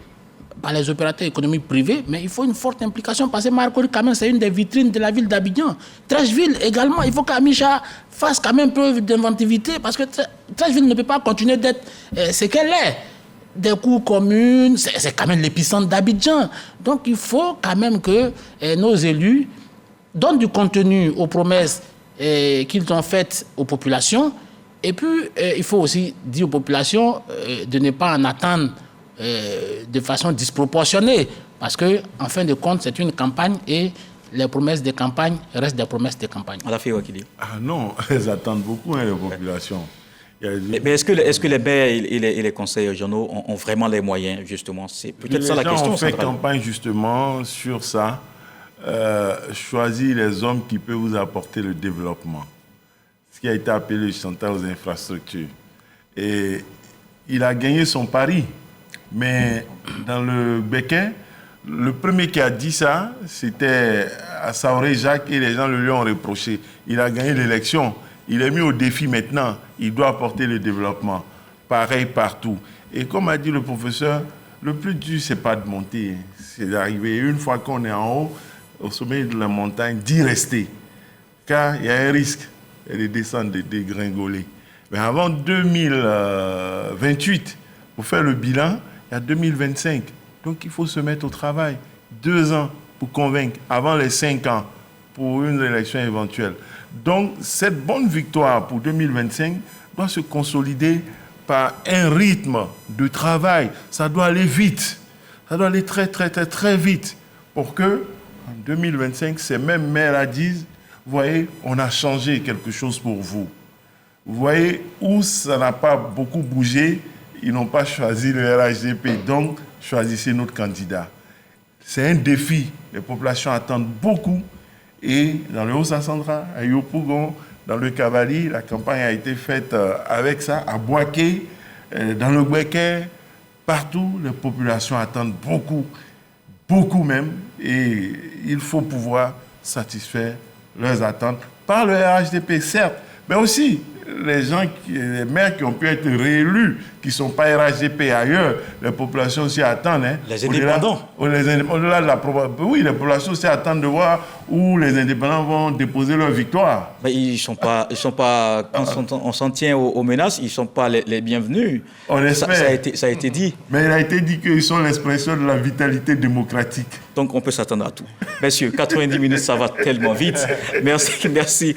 par les opérateurs économiques privés, mais il faut une forte implication parce que Marcory, quand même, c'est une des vitrines de la ville d'Abidjan. Trècheville également, il faut qu'Amicha fasse quand même preuve d'inventivité parce que Trècheville ne peut pas continuer d'être ce qu'elle est. Des cours communes, c'est quand même l'épicentre d'Abidjan. Donc il faut quand même que nos élus donnent du contenu aux promesses qu'ils ont faites aux populations. Et puis, il faut aussi dire aux populations de ne pas en attendre de façon disproportionnée. Parce qu'en fin de compte, c'est une campagne et les promesses de campagne restent des promesses de campagne. Ah non, elles attendent beaucoup, les populations. Mais est-ce que les maires et les conseils régionaux ont vraiment les moyens, justement? C'est peut-être ça la question. On fait campagne justement sur ça. Choisir les hommes qui peuvent vous apporter le développement. Ce qui a été appelé le chantage aux infrastructures. Et il a gagné son pari. Mais dans le Béquet, le premier qui a dit ça, c'était Assaoré Jacques et les gens le lui ont reproché. Il a gagné l'élection. Il est mis au défi maintenant. Il doit apporter le développement. Pareil partout. Et comme a dit le professeur, le plus dur, ce n'est pas de monter, c'est d'arriver. Une fois qu'on est en haut, au sommet de la montagne, d'y rester. Car il y a un risque de descendre, de dégringoler. Mais avant 2028, pour faire le bilan, il y a 2025. Donc il faut se mettre au travail. 2 ans pour convaincre, avant les 5 ans, pour une élection éventuelle. Donc cette bonne victoire pour 2025 doit se consolider par un rythme de travail. Ça doit aller vite. Ça doit aller très, très, très, très vite pour que en 2025, ces mêmes maires disent, vous voyez, on a changé quelque chose pour vous. Vous voyez, où ça n'a pas beaucoup bougé, ils n'ont pas choisi le RHDP, donc choisissez notre candidat. C'est un défi. Les populations attendent beaucoup. Et dans le Haut-Sassandra, à Yopougon, dans le Cavali, la campagne a été faite avec ça, à Boaké, dans le Béquet, partout, les populations attendent beaucoup. Beaucoup même, et il faut pouvoir satisfaire leurs attentes par le RHDP, certes, mais aussi les maires qui ont pu être réélus, qui ne sont pas RHDP ailleurs, les populations aussi attendent. Hein, les indépendants. Au-delà de la probabilité, oui, les populations aussi attendent de voir où les indépendants vont déposer leur victoire. Mais ils sont pas quand on s'en tient aux menaces, ils ne sont pas les bienvenus. On espère. Ça a été dit. Mais il a été dit qu'ils sont l'expression de la vitalité démocratique. Donc on peut s'attendre à tout. Messieurs, 90 minutes, ça va tellement vite. Merci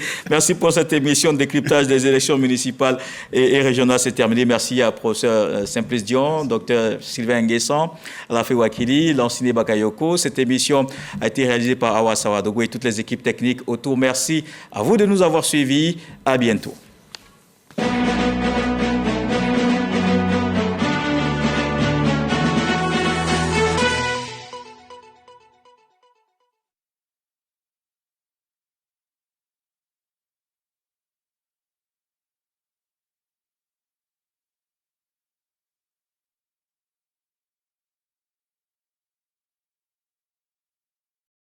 pour cette émission de décryptage des élections municipales et régionales. C'est terminé. Merci à professeur Simplice Dion, docteur Sylvain Nguessan, Alafi Wakili, Lansine Bakayoko. Cette émission a été réalisée par Awa Sawadogo et toutes les équipes techniques autour. Merci à vous de nous avoir suivis. À bientôt.